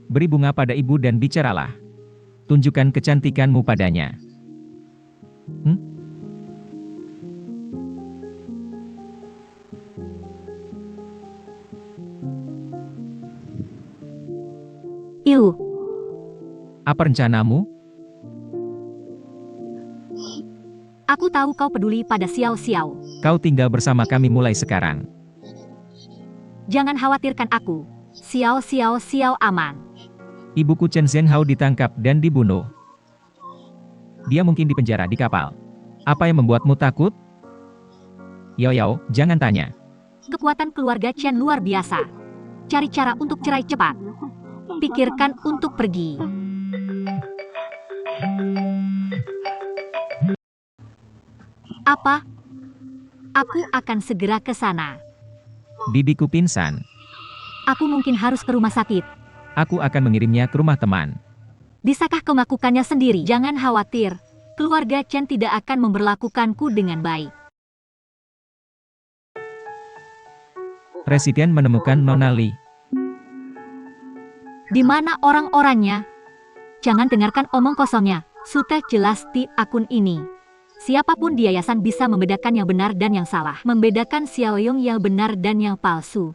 Beri bunga pada ibu dan bicaralah. Tunjukkan kecantikanmu padanya. Iu, Apa rencanamu? aku tahu kau peduli pada Xiao Xiao. Kau tinggal bersama kami mulai sekarang. Jangan khawatirkan aku. Xiao Xiao Xiao aman. Ibuku Chen Zhenghao ditangkap dan dibunuh. Dia mungkin dipenjara di kapal. Apa yang membuatmu takut? Yao Yao, jangan tanya. Kekuatan keluarga Chen luar biasa. Cari cara untuk cerai cepat. Pikirkan untuk pergi. Apa? Aku akan segera ke sana. Bibiku pingsan. Aku mungkin harus ke rumah sakit. Aku akan mengirimnya ke rumah teman. Bisakah kau melakukannya sendiri? Jangan khawatir. Keluarga Chen tidak akan memperlakukanku dengan baik. Presiden menemukan Nona Li. Di mana orang-orangnya? Jangan dengarkan omong kosongnya. Sudah jelas di akun ini. Siapapun di yayasan bisa membedakan yang benar dan yang salah. Membedakan Xiaoyong yang benar dan yang palsu.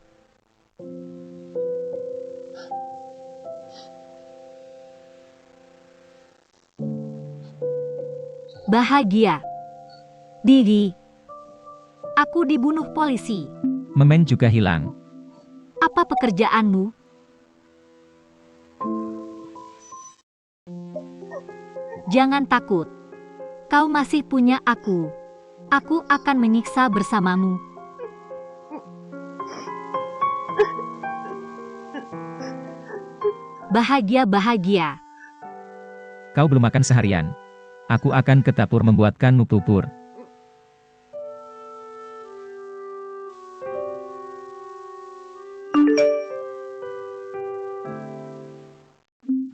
Bahagia. Didi. Aku dibunuh polisi. Memen juga hilang. Apa pekerjaanmu? Jangan takut. Kau masih punya aku. Aku akan menyiksa bersamamu. Bahagia-bahagia. Kau belum makan seharian. Aku akan ke dapur membuatkanmu bubur.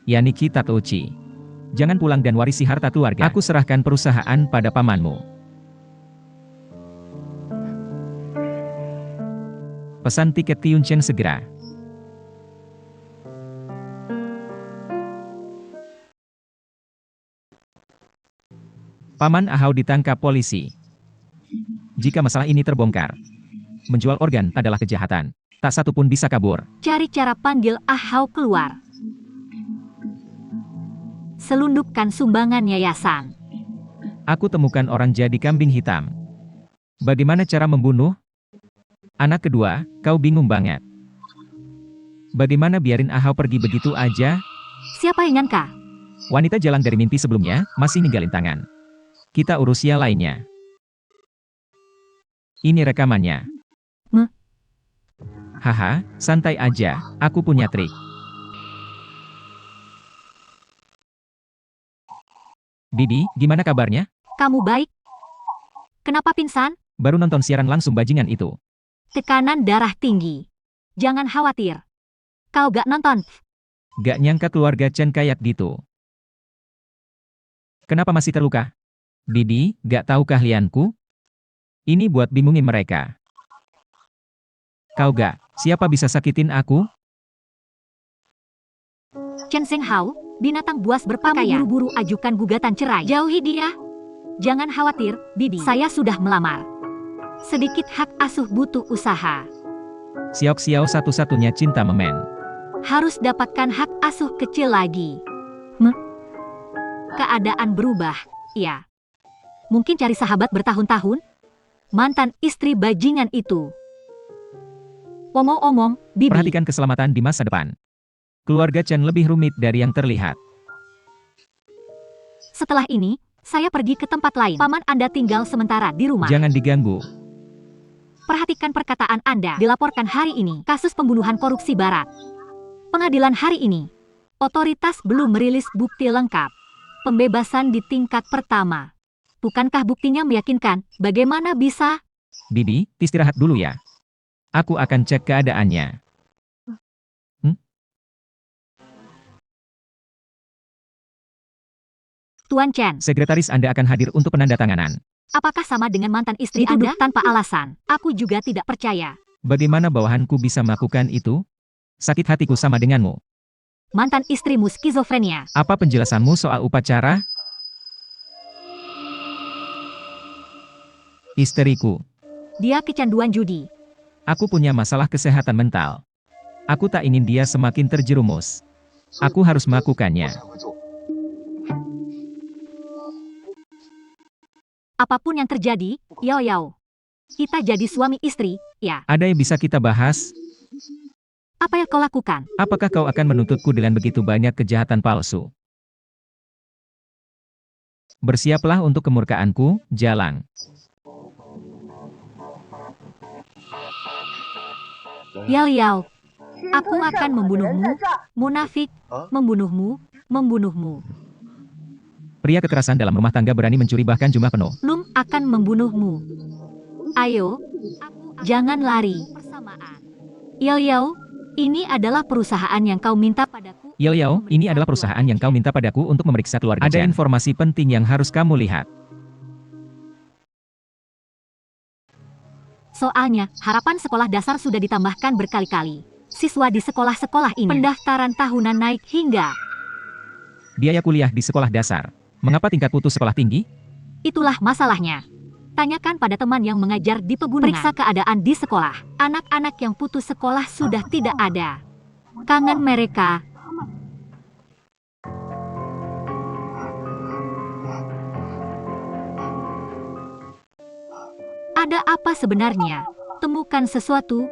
Yaniki Tatouchi. Jangan pulang dan warisi harta keluarga. Aku serahkan perusahaan pada pamanmu. Pesan tiket Tianchen segera. Paman Ahau ditangkap polisi. Jika masalah ini terbongkar, menjual organ adalah kejahatan. Tak satu pun bisa kabur. Cari cara panggil Ahau keluar. Selundupkan sumbangan yayasan. Aku temukan orang jadi kambing hitam. Bagaimana cara membunuh? Anak kedua, kau bingung banget. Bagaimana biarin Ahau pergi begitu aja? Siapa yang nyangka? Wanita jalan dari mimpi sebelumnya, masih ninggalin tangan. Kita urus yang lainnya. Ini rekamannya. Haha, santai aja, aku punya trik. Bibi, gimana kabarnya? Kamu baik? Kenapa pingsan? Baru nonton siaran langsung bajingan itu. Tekanan darah tinggi. Jangan khawatir. Kau gak nonton? Gak nyangka keluarga Chen kayak gitu. Kenapa masih terluka? Bibi, gak tahu keahlianku? Ini buat bingungin mereka. Kau gak, siapa bisa sakitin aku? Chen Zhenghao, binatang buas berpakaian. Kamu buru-buru ajukan gugatan cerai. Jauhi dia. Jangan khawatir, Bibi. Saya sudah melamar. Sedikit hak asuh butuh usaha. Xiao Xiao satu-satunya cinta memen. Harus dapatkan hak asuh kecil lagi. Keadaan berubah, ya. Mungkin cari sahabat bertahun-tahun? Mantan istri bajingan itu. Omong-omong, Bibi. Perhatikan keselamatan di masa depan. Keluarga Chen lebih rumit dari yang terlihat. Setelah ini, saya pergi ke tempat lain. Paman Anda tinggal sementara di rumah. Jangan diganggu. Perhatikan perkataan Anda. Dilaporkan hari ini, kasus pembunuhan korupsi Barat. Pengadilan hari ini. Otoritas belum merilis bukti lengkap. Pembebasan di tingkat pertama. Bukankah buktinya meyakinkan? Bagaimana bisa? Bibi, istirahat dulu ya. Aku akan cek keadaannya. Tuan Chen, Sekretaris Anda akan hadir untuk penandatanganan. apakah sama dengan mantan istri Anda? Tanpa alasan. Aku juga tidak percaya. Bagaimana bawahanku bisa melakukan itu? Sakit hatiku sama denganmu. Mantan istrimu skizofrenia. Apa penjelasanmu soal upacara? Isteriku. Dia kecanduan judi. Aku punya masalah kesehatan mental. Aku tak ingin dia semakin terjerumus. Aku harus melakukannya. Apapun yang terjadi, Yao Yao. Kita jadi suami istri, ya. Ada yang bisa kita bahas? Apa yang kau lakukan? Apakah kau akan menuntutku dengan begitu banyak kejahatan palsu? Bersiaplah untuk kemurkaanku, Jalang. Yao Yao. Aku akan membunuhmu, munafik, membunuhmu. Pria kekerasan dalam rumah tangga berani mencuri bahkan jumlah penuh. Lum akan membunuhmu. Ayo, jangan lari. Yao Yao, ini adalah perusahaan yang kau minta padaku. Yao Yao, ini adalah perusahaan yang kau minta padaku untuk memeriksa keluarga Chen. Ada informasi penting yang harus kamu lihat. Soalnya, harapan sekolah dasar sudah ditambahkan berkali-kali. Siswa di sekolah-sekolah ini, pendaftaran tahunan naik hingga. Biaya kuliah di sekolah dasar. Mengapa tingkat putus sekolah tinggi? Itulah masalahnya. Tanyakan pada teman yang mengajar di pegunungan. Periksa keadaan di sekolah. Anak-anak yang putus sekolah sudah tidak ada. Kangen mereka. Ada apa sebenarnya? Temukan sesuatu.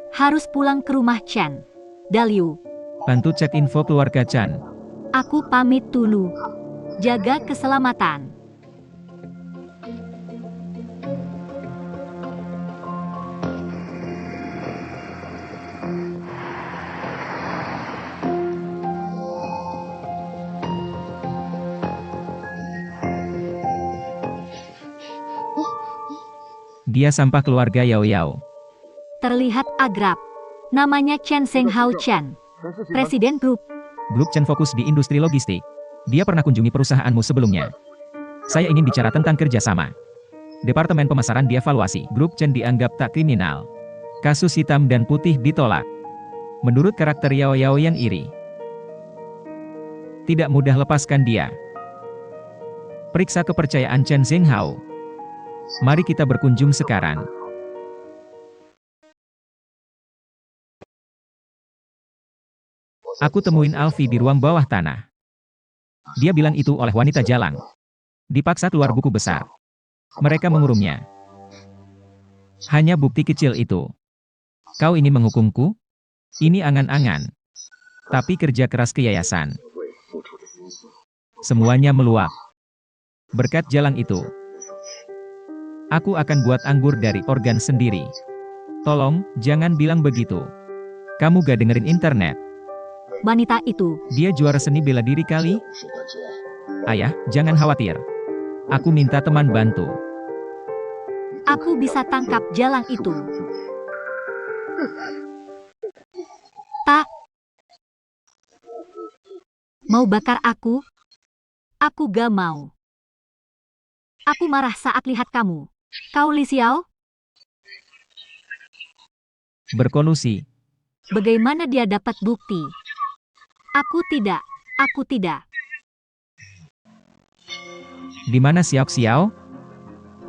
Harus pulang ke rumah Chen. Dalyu. Bantu cek info keluarga Chen. Aku pamit dulu. Jaga keselamatan. Dia sampah keluarga Yao Yao. Terlihat akrab. Namanya Chen Senghao Chen. Presiden grup. Grup Chen fokus di industri logistik. Dia pernah kunjungi perusahaanmu sebelumnya. Saya ingin bicara tentang kerjasama. Departemen pemasaran dievaluasi. Grup Chen dianggap tak kriminal. Kasus hitam dan putih ditolak. Menurut karakter Yao Yao yang iri. Tidak mudah lepaskan dia. Periksa kepercayaan Chen Senghao. Mari kita berkunjung sekarang. Aku temuin Alfie di ruang bawah tanah. Dia bilang itu oleh wanita Jalang. Dipaksa keluar buku besar. Mereka mengurungnya. Hanya bukti kecil itu. Kau ingin menghukumku? Ini angan-angan. Tapi kerja keras ke yayasan. Semuanya meluap. Berkat Jalang itu. Aku akan buat anggur dari organ sendiri. Tolong, jangan bilang begitu. Kamu gak dengerin internet. Wanita itu. Dia juara seni bela diri kali? Ayah, jangan khawatir. Aku minta teman bantu. Aku bisa tangkap Jalang itu. Tak. Mau bakar aku? Aku gak mau. Aku marah saat lihat kamu. Kau Li Xiao? Berkolusi. Bagaimana dia dapat bukti? Aku tidak. Aku tidak. Di mana Xiao Xiao?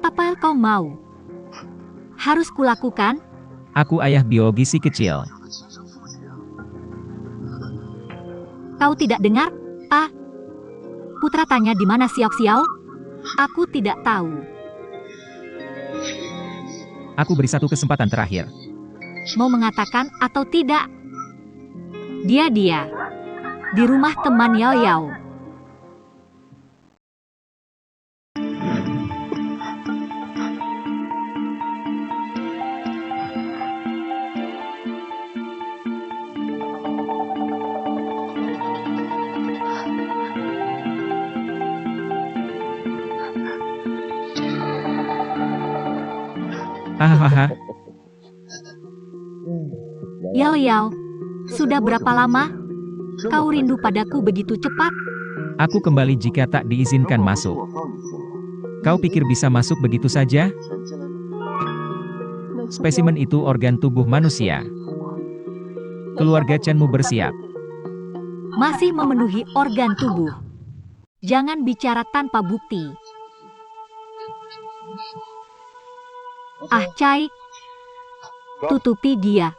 Apa kau mau? harus kulakukan? Aku ayah biologi si kecil. Kau tidak dengar? Ah, putra tanya di mana Xiao Xiao? Aku tidak tahu. Aku beri satu kesempatan terakhir. Mau mengatakan atau tidak? Dia di rumah teman Yao Yao. Hahaha, Yao Yao, sudah berapa lama? Kau rindu padaku begitu cepat? aku kembali jika tak diizinkan masuk. Kau pikir bisa masuk begitu saja? Spesimen itu organ tubuh manusia. Keluarga Chenmu bersiap. Masih memenuhi organ tubuh. Jangan bicara tanpa bukti. Ah, Cai, tutupi dia.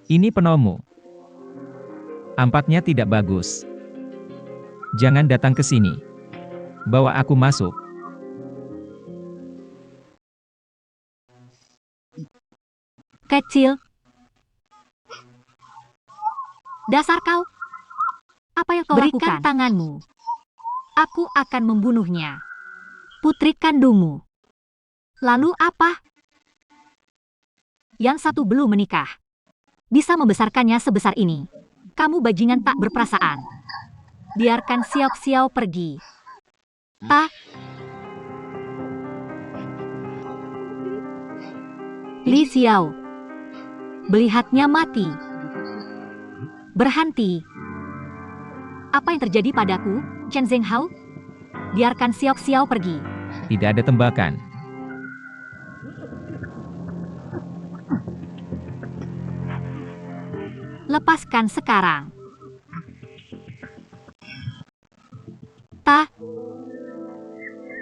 Ini penolmu. Ampatnya tidak bagus. Jangan datang ke sini. Bawa aku masuk. Kecil. Dasar kau. Apa yang kau lakukan? Berikan tanganmu. Aku akan membunuhnya. Putri kandungmu. Lalu apa? Yang satu belum menikah. Bisa membesarkannya sebesar ini. Kamu bajingan tak berperasaan. Biarkan Xiao Xiao pergi. Li Xiao. Melihatnya mati. Berhenti. Apa yang terjadi padaku, Chen Zhenghao? Biarkan Xiao Xiao pergi. Tidak ada tembakan. Lepaskan sekarang.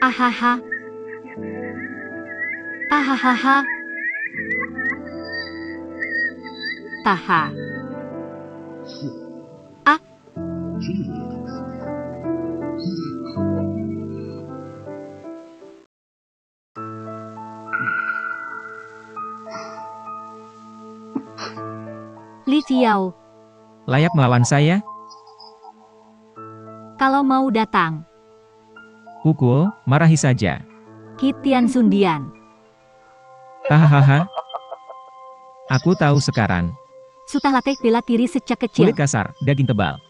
Ahaha. Ahahaha. Taha. Li Xiao, Layak melawan saya? kalau mau datang, Pukul, marahi saja. Kitian Sundian. Hahaha. Aku tahu sekarang. Sudah latih bela diri sejak kecil. Kulit kasar, daging tebal.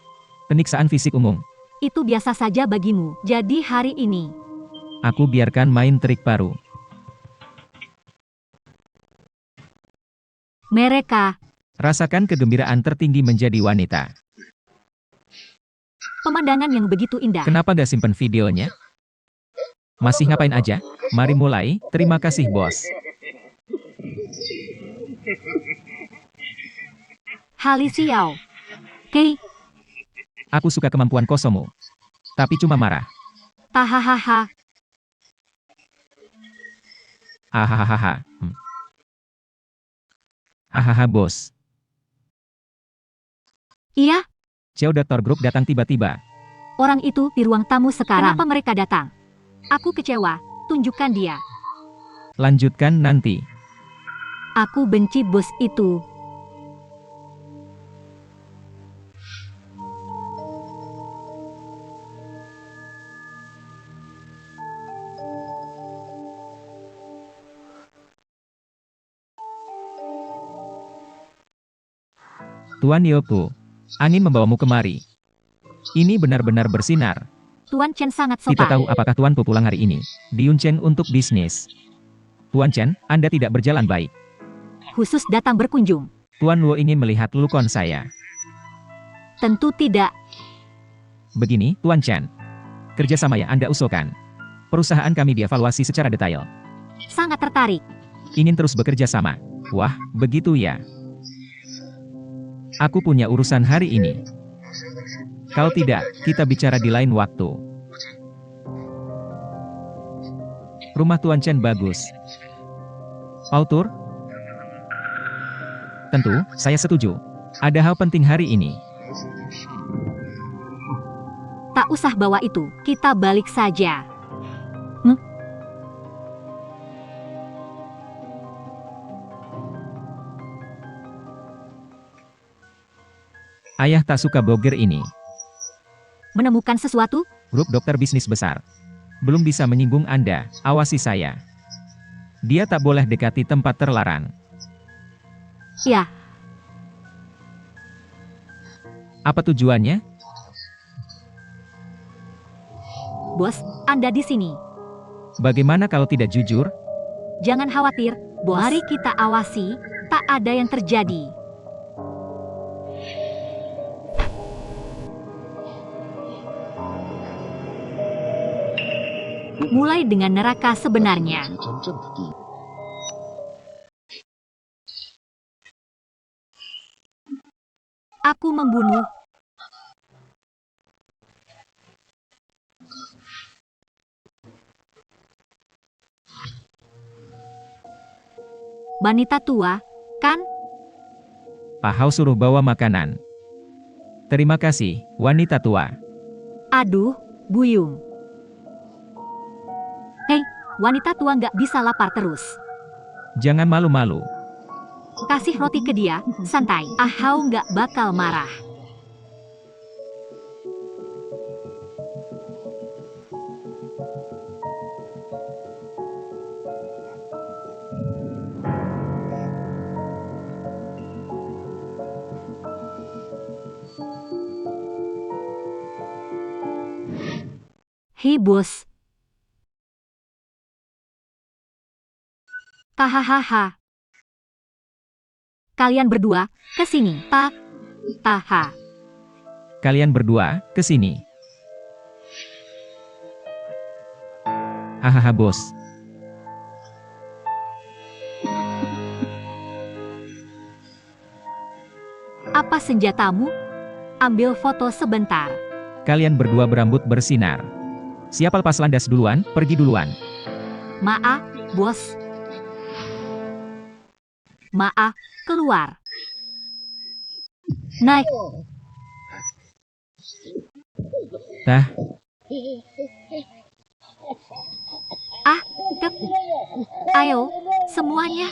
Peniksaan fisik umum. Itu biasa saja bagimu. Jadi hari ini, Aku biarkan main trik baru. mereka, Rasakan kegembiraan tertinggi menjadi wanita. pemandangan yang begitu indah. Kenapa gak simpen videonya? Masih ngapain aja? Mari mulai, terima kasih bos. Li Xiao. Kei, Aku suka kemampuan kosongmu. Tapi cuma marah. tahahaha. Hahaha. Hahaha bos. Iya, Xiao Doctor Group datang tiba-tiba. orang itu di ruang tamu sekarang. Kenapa mereka datang? Aku kecewa. Tunjukkan dia. Lanjutkan nanti. Aku benci bos itu. Tuan Yopo, angin membawamu kemari. Ini benar-benar bersinar. Tuan Chen sangat Kita sopan. tahu apakah Tuan Po pulang hari ini. Di Yunchen untuk bisnis. Tuan Chen, Anda tidak berjalan baik. Khusus datang berkunjung. Tuan Luo ingin melihat lukon saya. Tentu tidak. Begini, Tuan Chen. Kerjasama yang Anda usulkan. Perusahaan kami dievaluasi secara detail. Sangat tertarik. Ingin terus bekerja sama. Wah, begitu ya. Aku punya urusan hari ini. Kalau tidak, kita bicara di lain waktu. Rumah Tuan Chen bagus. Autur? Tentu, saya setuju. Ada hal penting hari ini. Tak usah bawa itu, kita balik saja. Ayah tak suka blogger ini. Menemukan sesuatu? Grup dokter bisnis besar. Belum bisa menyinggung Anda, awasi saya. Dia tak boleh dekati tempat terlarang. Ya, Apa tujuannya? bos, Anda di sini. Bagaimana kalau tidak jujur? Jangan khawatir, bos. Mari kita awasi, tak ada yang terjadi. Mulai dengan neraka sebenarnya. Aku membunuh. Wanita tua, kan? Pak Hao suruh bawa makanan. Terima kasih, wanita tua. Aduh, Buyung. Hei, wanita tua nggak bisa lapar terus. Jangan malu-malu. Kasih roti ke dia, santai. Ahau nggak bakal marah. Hei bos. Tahahaha. Kalian berdua, ke sini. Taha. Kalian berdua, ke sini. Hahaha bos. Apa senjatamu? Ambil foto sebentar. Kalian berdua berambut bersinar. Siapa lepas landas duluan, pergi duluan. Maaf, bos. Maaf, keluar. Naik. Tah, Tep. Ayo, semuanya.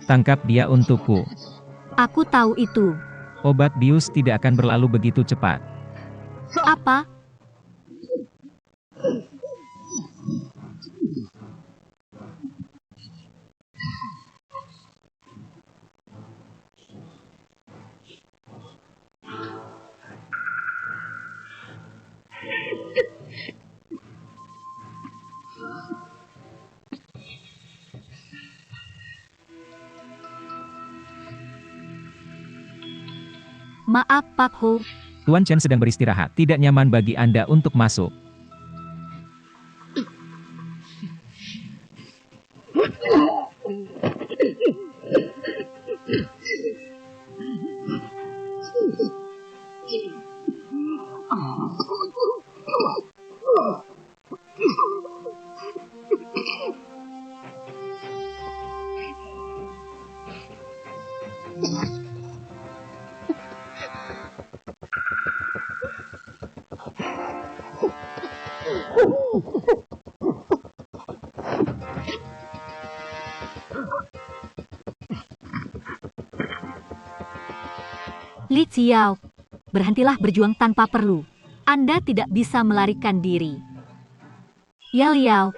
tangkap dia untukku. Aku tahu itu. Obat bius tidak akan berlalu begitu cepat. Apa? Maaf, Pak Ho. Tuan Chen sedang beristirahat, tidak nyaman bagi Anda untuk masuk. Li Xiao, berhentilah berjuang tanpa perlu. Anda tidak bisa melarikan diri. Ya Liao.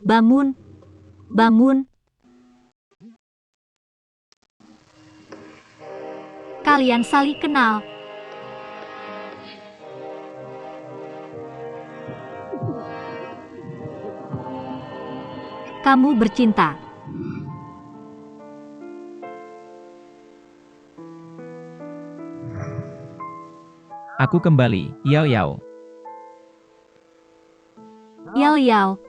Bangun. Bangun. kalian saling kenal. Kamu bercinta. Aku kembali, Yao Yao. Yao Yao.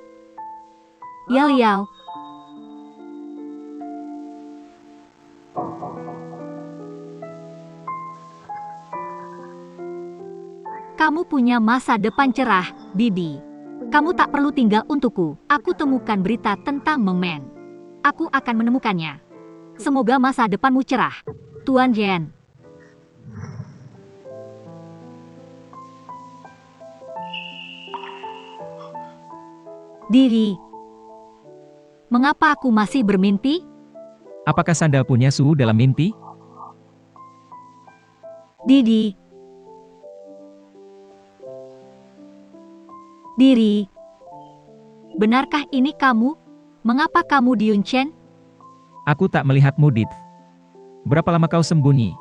Yao Yao. Kamu punya masa depan cerah, Bibi. Kamu tak perlu tinggal untukku. Aku temukan berita tentang Mengmen. Aku akan menemukannya. Semoga masa depanmu cerah, Tuan Yen. Diri. Mengapa aku masih bermimpi? Apakah Sanda punya suhu dalam mimpi? Didi. Diri. Benarkah ini kamu? Mengapa kamu di Yunchen? Aku tak melihatmu, Dit. Berapa lama kau sembunyi?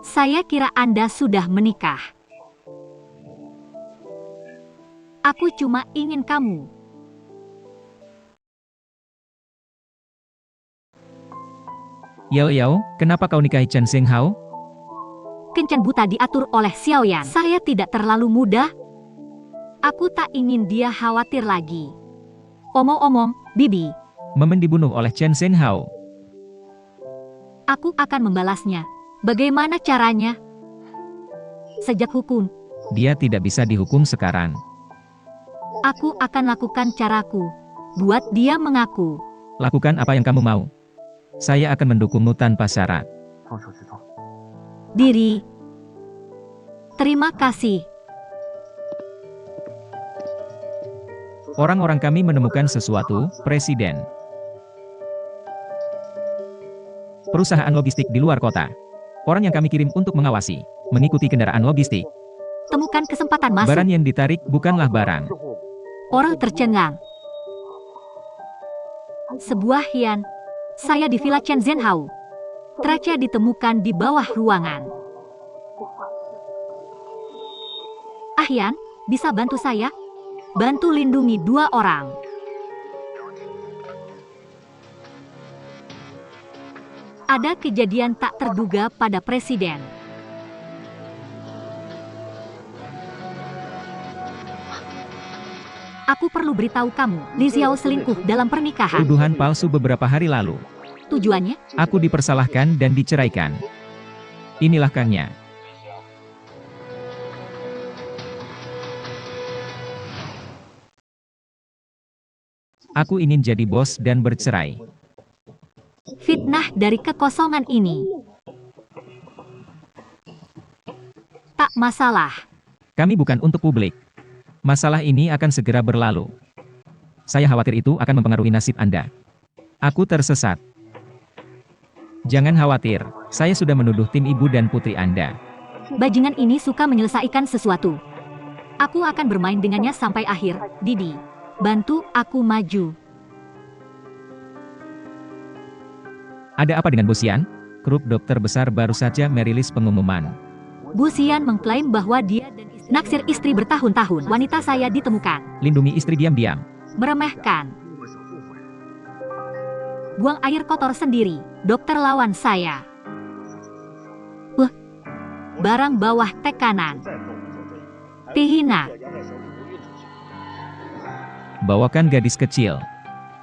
Saya kira Anda sudah menikah. Aku cuma ingin kamu. Yao Yao, kenapa kau nikahi Chen Xinghao? Kencan buta diatur oleh Xiaoyan. Saya tidak terlalu muda. Aku tak ingin dia khawatir lagi. Omong-omong, Bibi, Memen dibunuh oleh Chen Xinghao. aku akan membalasnya. Bagaimana caranya? Sejak hukum, Dia tidak bisa dihukum sekarang. aku akan lakukan caraku. Buat dia mengaku. Lakukan apa yang kamu mau. Saya akan mendukungmu tanpa syarat. Diri. Terima kasih. Orang-orang kami menemukan sesuatu, Presiden. Perusahaan logistik di luar kota. Orang yang kami kirim untuk mengawasi, mengikuti kendaraan logistik. Temukan kesempatan masuk. Barang yang ditarik bukanlah barang. Orang tercengang. Sebuah hian. Saya di Villa Chen Zhenhao. Traca ditemukan di bawah ruangan. Hian, bisa bantu saya? Bantu lindungi 2 orang. Ada kejadian tak terduga pada presiden. Aku perlu beritahu kamu, Li Xiao selingkuh dalam pernikahan. Tuduhan palsu beberapa hari lalu. Tujuannya? Aku dipersalahkan dan diceraikan. Inilah Kangnya. Aku ingin jadi bos dan bercerai. Fitnah dari kekosongan ini. Tak masalah. Kami bukan untuk publik. Masalah ini akan segera berlalu. Saya khawatir itu akan mempengaruhi nasib Anda. Aku tersesat. Jangan khawatir, saya sudah menuduh tim ibu dan putri Anda. Bajingan ini suka menyelesaikan sesuatu. Aku akan bermain dengannya sampai akhir, Didi. Bantu aku maju. Ada apa dengan Busian? Grup dokter besar baru saja merilis pengumuman. Busian mengklaim bahwa dia dan naksir istri bertahun-tahun. Wanita saya ditemukan. Lindungi istri diam-diam. Meremehkan. Buang air kotor sendiri. Dokter lawan saya. Barang bawah tekanan. Pihina. Bawakan gadis kecil.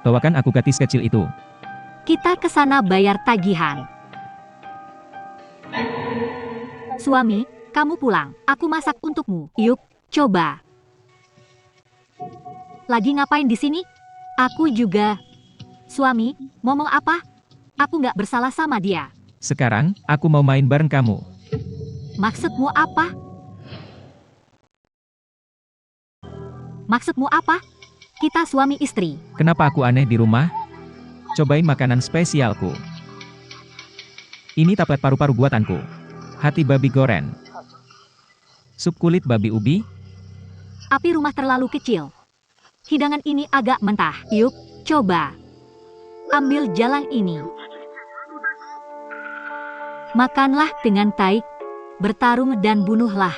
Bawakan aku gadis kecil itu. Kita ke sana bayar tagihan. Suami, kamu pulang. Aku masak untukmu. Yuk, coba. Lagi ngapain di sini? Aku juga. Suami, ngomong apa? Aku nggak bersalah sama dia. Sekarang, aku mau main bareng kamu. Maksudmu apa? Maksudmu apa? Kita suami istri. Kenapa aku aneh di rumah? Cobain makanan spesialku. Ini taplet paru-paru buatanku. Hati babi goreng. Sup kulit babi ubi. Api rumah terlalu kecil. Hidangan ini agak mentah. Yuk, coba. Ambil jalan ini. Makanlah dengan baik, bertarung dan bunuhlah.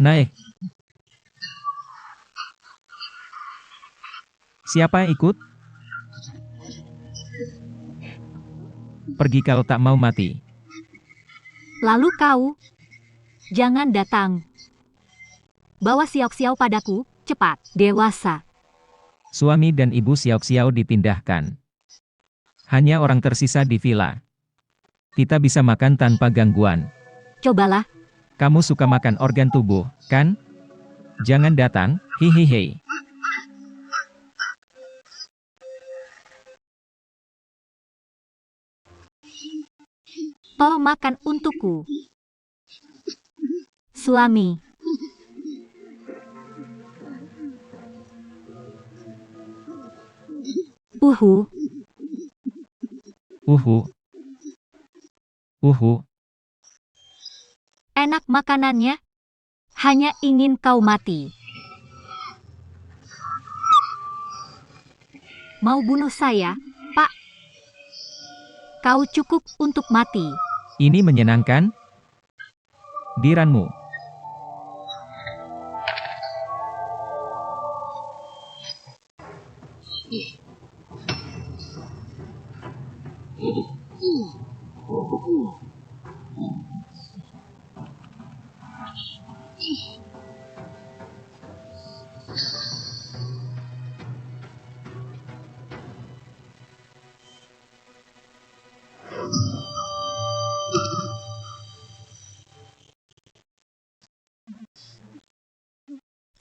Naik. Siapa yang ikut? Pergi kalau tak mau mati. Lalu kau, jangan datang. Bawa Xiao padaku, cepat, dewasa. Suami dan ibu Xiao dipindahkan. Hanya orang tersisa di villa. Kita bisa makan tanpa gangguan. Cobalah. Kamu suka makan organ tubuh, kan? Jangan datang, hihihi. Tolong makan untukku. Suami. Uhu. Enak makanannya. Hanya ingin kau mati. Mau bunuh saya, Pak? Kau cukup untuk mati. Ini menyenangkan? Diranmu.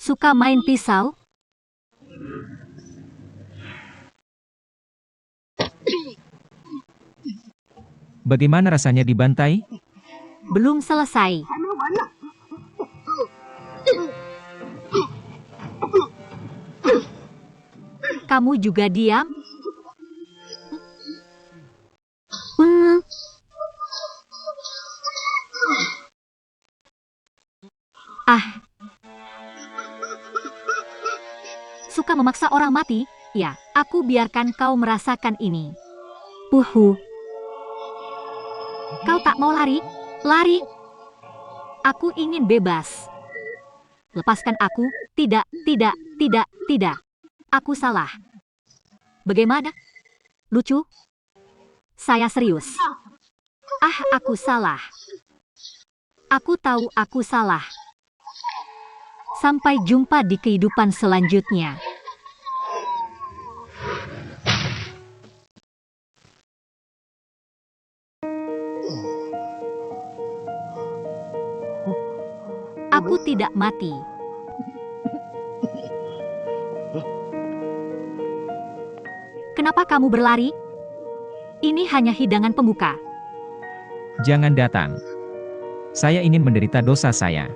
Suka main pisau? Bagaimana rasanya dibantai? Belum selesai. Kamu juga diam? Ah. Suka memaksa orang mati? Ya, aku biarkan kau merasakan ini. Uhu. Kau tak mau lari? Lari. Aku ingin bebas. Lepaskan aku. Tidak, tidak, tidak, tidak. Aku salah. Bagaimana? Lucu? Saya serius. Ah, aku salah. Aku tahu aku salah. Sampai jumpa di kehidupan selanjutnya. Aku tidak mati. Kenapa kamu berlari? Ini hanya hidangan pembuka. Jangan datang. Saya ingin menderita dosa saya.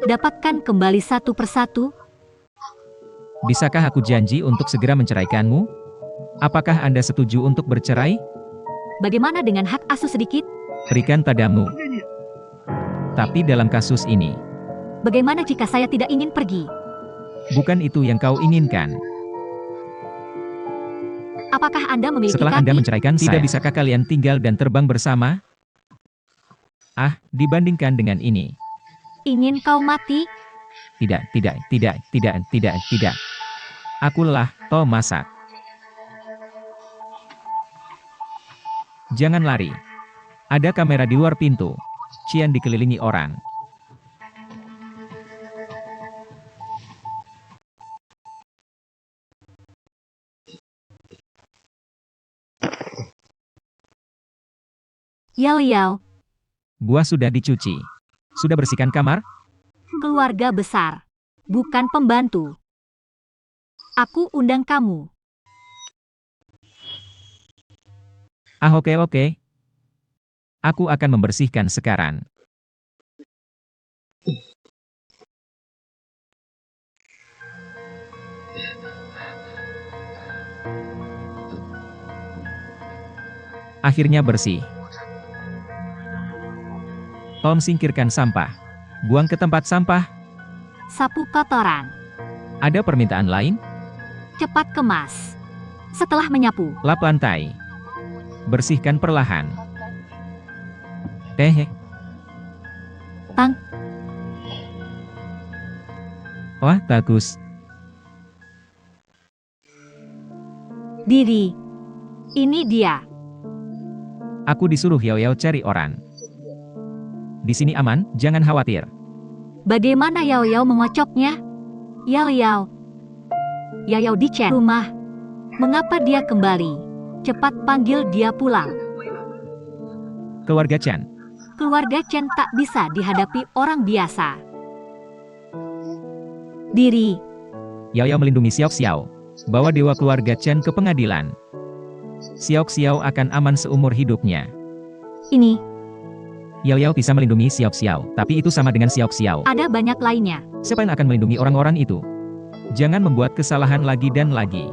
Dapatkan kembali satu persatu. Bisakah aku janji untuk segera menceraikanmu? Apakah Anda setuju untuk bercerai? Bagaimana dengan hak asuh sedikit? Berikan padamu. Tapi dalam kasus ini, Bagaimana jika saya tidak ingin pergi? bukan itu yang kau inginkan. Apakah Anda memiliki Setelah kaki? Anda menceraikan saya, bisakah kalian tinggal dan terbang bersama? Ah, dibandingkan dengan ini. Ingin kau mati? Tidak, tidak, tidak, tidak, tidak, tidak. Aku lelah, toh masak. Jangan lari. Ada kamera di luar pintu. Cian dikelilingi orang. Yao Yao, Buah sudah dicuci. Sudah bersihkan kamar? keluarga besar. Bukan pembantu. Aku undang kamu. Ah, oke, oke. Aku akan membersihkan sekarang. Akhirnya bersih. Tom, singkirkan sampah. Buang ke tempat sampah. Sapu kotoran. Ada permintaan lain? Cepat kemas. Setelah menyapu, Lap lantai. Bersihkan perlahan. Teh. Tang. Wah, bagus. Diri. Ini dia. Aku disuruh Yao Yao cari orang. Di sini aman, jangan khawatir. Bagaimana Yao Yao mengocoknya? Yao Yao. Yao Yao di Chen rumah. Mengapa dia kembali? Cepat panggil dia pulang. Keluarga Chen. Keluarga Chen tak bisa dihadapi orang biasa. Diri. Yao Yao melindungi Xiao Xiao. Bawa dewa keluarga Chen ke pengadilan. Xiao Xiao akan aman seumur hidupnya. Ini. Yao Yao bisa melindungi Xiao Xiao, tapi itu sama dengan Xiao Xiao. Ada banyak lainnya. Siapa yang akan melindungi orang-orang itu? Jangan membuat kesalahan lagi dan lagi.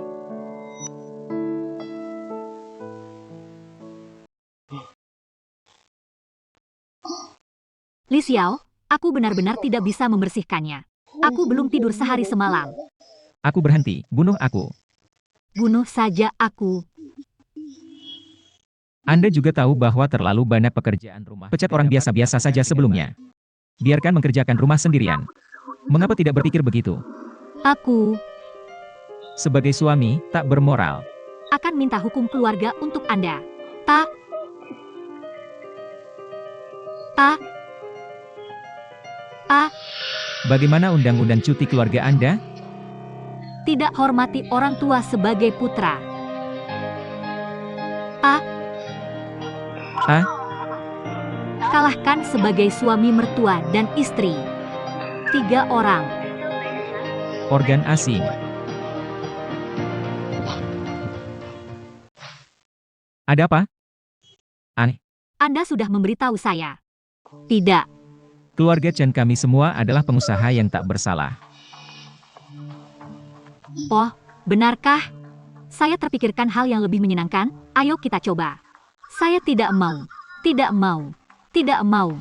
Li Xiao, aku benar-benar tidak bisa membersihkannya. Aku belum tidur sehari semalam. Aku berhenti, bunuh aku. Bunuh saja aku. Anda juga tahu bahwa terlalu banyak pekerjaan rumah. Pecat orang biasa-biasa saja sebelumnya. Biarkan mengerjakan rumah sendirian. Mengapa tidak berpikir begitu? Aku Sebagai suami, tak bermoral. akan minta hukum keluarga untuk Anda. Ta. Bagaimana undang-undang cuti keluarga Anda? Tidak hormati orang tua sebagai putra. Kalahkan sebagai suami mertua dan istri. 3 orang. Organ asing. Ada apa? Aneh. Anda sudah memberitahu saya. Tidak. Keluarga Chen kami semua adalah pengusaha yang tak bersalah. Oh, benarkah? Saya terpikirkan hal yang lebih menyenangkan. Ayo kita coba. Saya tidak mau. Tidak mau. Tidak mau.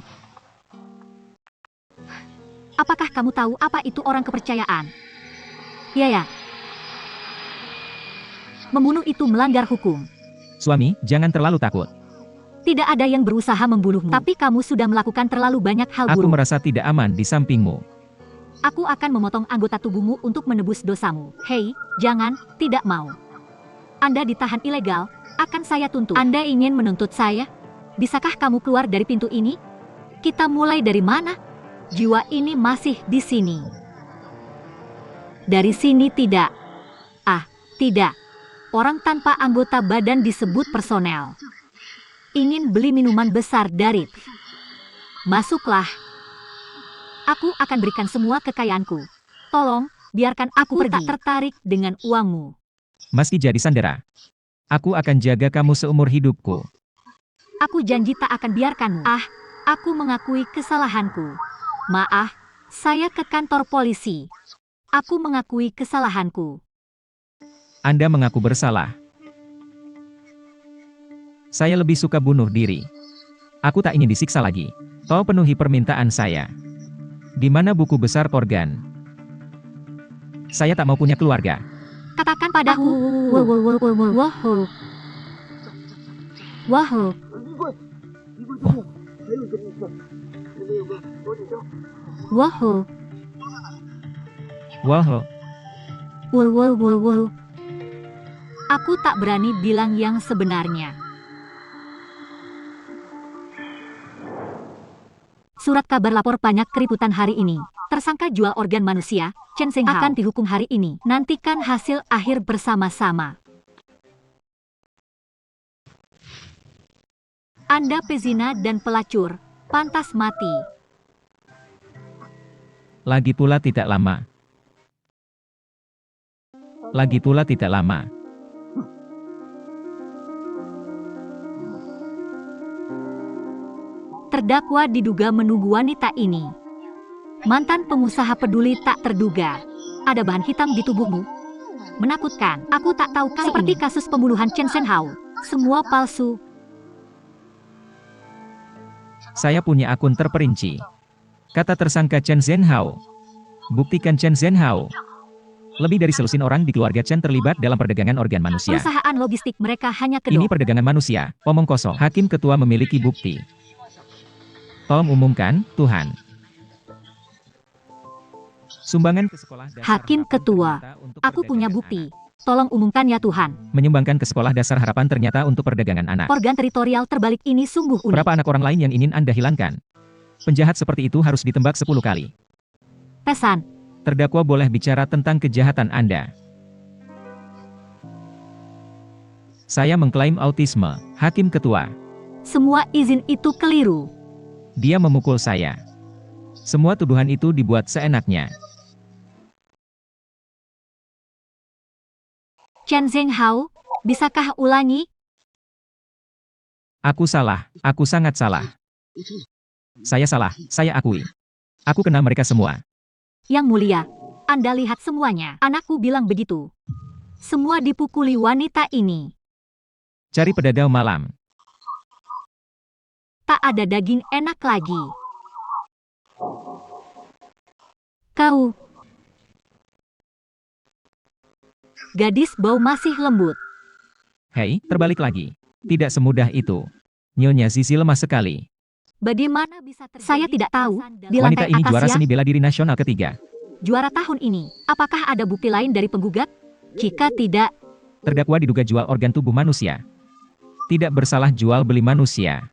Apakah kamu tahu apa itu orang kepercayaan? Ya. Membunuh itu melanggar hukum. Suami, jangan terlalu takut. Tidak ada yang berusaha membunuhmu. Tapi kamu sudah melakukan terlalu banyak hal Aku buruk. merasa tidak aman di sampingmu. Aku akan memotong anggota tubuhmu untuk menebus dosamu. Hei, jangan, tidak mau. Anda ditahan ilegal, akan saya tuntut. Anda ingin menuntut saya? Bisakah kamu keluar dari pintu ini? Kita mulai dari mana? Jiwa ini masih di sini. Dari sini tidak. Tidak. Orang tanpa anggota badan disebut personel. Ingin beli minuman besar dari... Masuklah. Aku akan berikan semua kekayaanku. Tolong, biarkan aku pergi. Tak tertarik dengan uangmu. Meski jadi sandera, aku akan jaga kamu seumur hidupku. Aku janji tak akan biarkanmu. Aku mengakui kesalahanku. Maaf, saya ke kantor polisi. Aku mengakui kesalahanku. Anda mengaku bersalah. Saya lebih suka bunuh diri. Aku tak ingin disiksa lagi. Tolong penuhi permintaan saya. Di mana buku besar Korgan? Saya tak mau punya keluarga. Katakan padaku. Wahoo. Aku tak berani bilang yang sebenarnya. Surat kabar lapor banyak keributan hari ini. Tersangka jual organ manusia, Chen Shenghao, akan dihukum hari ini. Nantikan hasil akhir bersama-sama. Anda pezina dan pelacur, pantas mati. Lagi pula tidak lama. Terdakwa diduga menunggu wanita ini. Mantan pengusaha peduli tak terduga. Ada bahan hitam di tubuhmu. Menakutkan. Aku tak tahu kali seperti ini. Kasus pembunuhan Chen Shenghao. Semua palsu. Saya punya akun terperinci. Kata tersangka Chen Zhenhao. Buktikan Chen Zhenhao. Lebih dari selusin orang di keluarga Chen terlibat dalam perdagangan organ manusia. Perusahaan logistik mereka hanya Ini kedok. perdagangan manusia, omong kosong. Hakim ketua memiliki bukti. Tolong umumkan, Tuhan. Sumbangan ke sekolah dasar Hakim Harapan ketua, ternyata untuk aku punya perdagangan bukti. anak. Tolong umumkan ya Tuhan. Menyumbangkan ke sekolah dasar Harapan ternyata untuk perdagangan anak. Organ teritorial terbalik ini sungguh unik. Berapa anak orang lain yang ingin Anda hilangkan? Penjahat seperti itu harus ditembak 10 kali. Pesan. Terdakwa boleh bicara tentang kejahatan Anda. Saya mengklaim autisme, Hakim ketua. Semua izin itu keliru. Dia memukul saya. Semua tuduhan itu dibuat seenaknya. Chen Zhenhao, bisakah ulangi? Aku salah, aku sangat salah. Saya salah, saya akui. Aku kenal mereka semua. Yang mulia, Anda lihat semuanya. Anakku bilang begitu. Semua dipukuli wanita ini. Cari pedadau malam. Tak ada daging enak lagi. Kau. Gadis bau masih lembut. Hei, terbalik lagi. Tidak semudah itu. Nyonya Zizi lemah sekali. Bagaimana bisa terjadi? Saya tidak tahu. Di Wanita lantai ini juara akasia, seni bela diri nasional ketiga. juara tahun ini. Apakah ada bukti lain dari penggugat? Jika tidak, Terdakwa diduga jual organ tubuh manusia. Tidak bersalah jual beli manusia.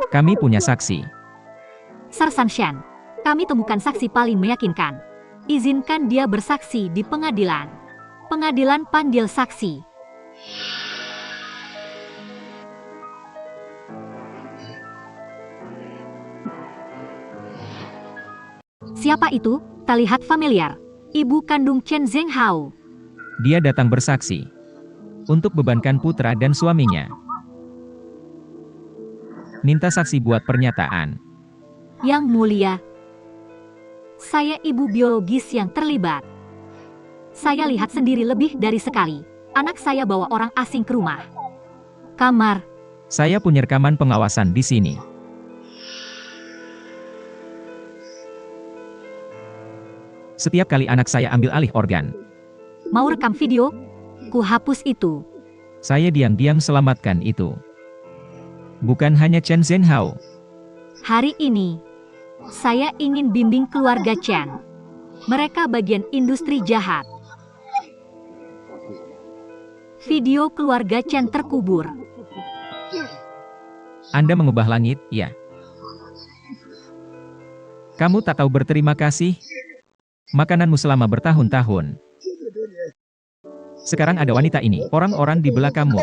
Kami punya saksi. Sersan Shan, kami temukan saksi paling meyakinkan. Izinkan dia bersaksi di pengadilan. Pengadilan panggil saksi. Siapa itu? Terlihat familiar. Ibu kandung Chen Zhenhao. Dia datang bersaksi. Untuk bebankan putra dan suaminya. Minta saksi buat pernyataan. Yang mulia, saya ibu biologis yang terlibat. Saya lihat sendiri lebih dari sekali. Anak saya bawa orang asing ke rumah. Kamar. Saya punya rekaman pengawasan di sini. Setiap kali anak saya ambil alih organ, Mau rekam video? Ku hapus itu. saya diam-diam selamatkan itu. Bukan hanya Chen Zhenhao. Hari ini, saya ingin bimbing keluarga Chen. Mereka bagian industri jahat. Video keluarga Chen terkubur. Anda mengubah langit, ya. Kamu tak tahu berterima kasih? Makananmu selama bertahun-tahun. Sekarang ada wanita ini, orang-orang di belakangmu.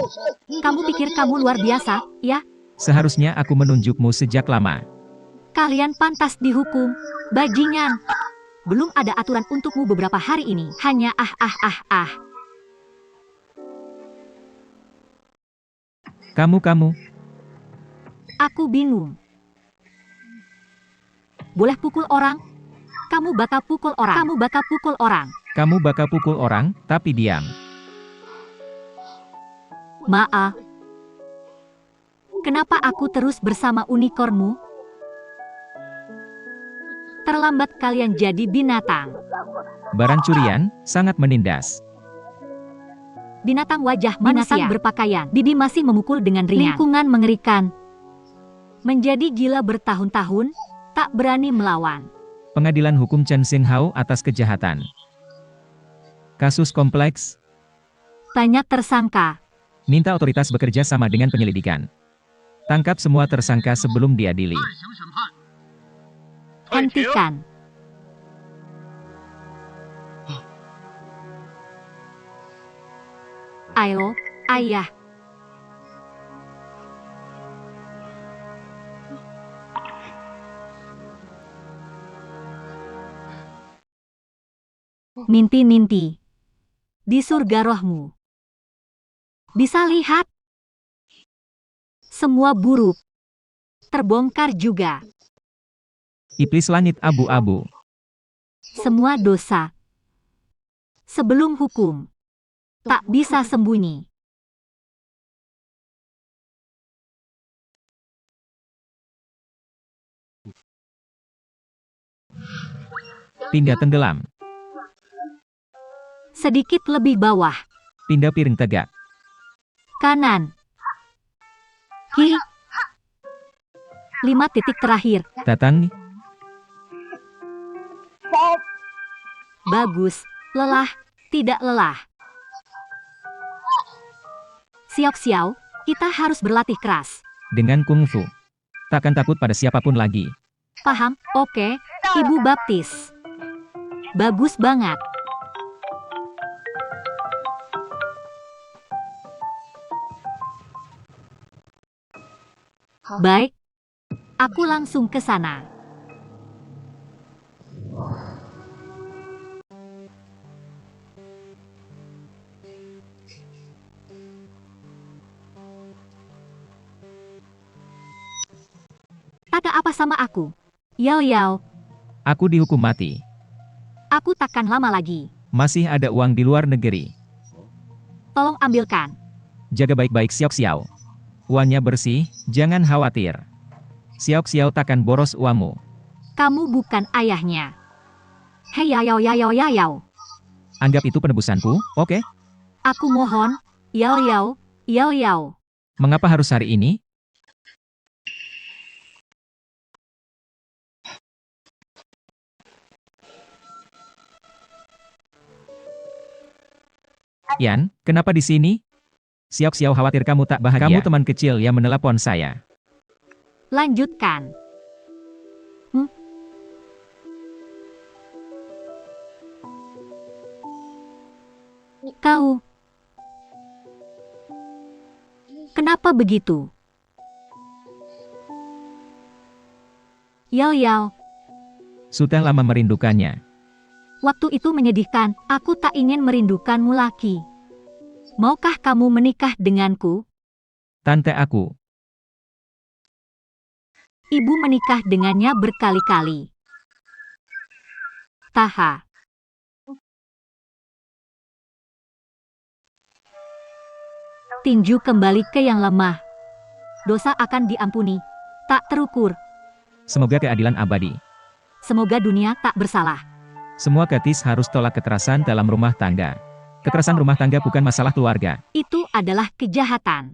Kamu pikir kamu luar biasa, ya? Seharusnya aku menunjukmu sejak lama. Kalian pantas dihukum. Bajingan. Belum ada aturan untukmu beberapa hari ini. Hanya Kamu. Aku bingung. Boleh pukul orang? Kamu bakal pukul orang. Kamu bakal pukul orang. Kamu bakal pukul orang, tapi diam. Maaf. Kenapa aku terus bersama unicornmu? Terlambat kalian jadi binatang. Barang curian, sangat menindas. Binatang wajah manusia. Binatang berpakaian. Bibi masih memukul dengan ringan. Lingkungan mengerikan. Menjadi gila bertahun-tahun, tak berani melawan. Pengadilan hukum Chen Zhenhao atas kejahatan. Kasus kompleks. Banyak tersangka. Minta otoritas bekerja sama dengan penyelidikan. Tangkap semua tersangka sebelum diadili. Hentikan. Ayo, ayah. Mimpi-mimpi. Di surga rohmu. Bisa lihat. Semua buruk. Terbongkar juga. Iblis langit abu-abu. Semua dosa. Sebelum hukum. tak bisa sembunyi. Pindah tenggelam. Sedikit lebih bawah. Pindah piring tegak. Kanan. Hi. 5 titik terakhir. Datang. Bagus. Lelah, tidak lelah. Xiao Xiao, kita harus berlatih keras. Dengan kungfu. Takkan takut pada siapapun lagi. Paham? Oke, Ibu Baptis. Bagus banget. Baik. Aku langsung ke sana. Tak apa sama aku. Yao Yao, Aku dihukum mati. aku takkan lama lagi. Masih ada uang di luar negeri. Tolong ambilkan. Jaga baik-baik Xiao Xiao. Uangnya bersih, jangan khawatir. Xiao Xiao takkan boros uangmu. Kamu bukan ayahnya. Hei Yao Yao Yao Yao. Anggap itu penebusanku, oke? Aku mohon. Yao Yao, Yao Yao. Mengapa harus hari ini? Yan, kenapa di sini? Xiao Xiao khawatir kamu tak bahagia. Kamu teman kecil yang menelepon saya. Lanjutkan. Kau. Kenapa begitu? Yao Yao, Sudah lama merindukannya. waktu itu menyedihkan. Aku tak ingin merindukanmu lagi. Maukah kamu menikah denganku? Tante aku. Ibu menikah dengannya berkali-kali. Taha. Tinju kembali ke yang lemah. Dosa akan diampuni. Tak terukur. Semoga keadilan abadi. Semoga dunia tak bersalah. Semua gadis harus tolak kekerasan dalam rumah tangga. Kekerasan rumah tangga bukan masalah keluarga. Itu adalah kejahatan.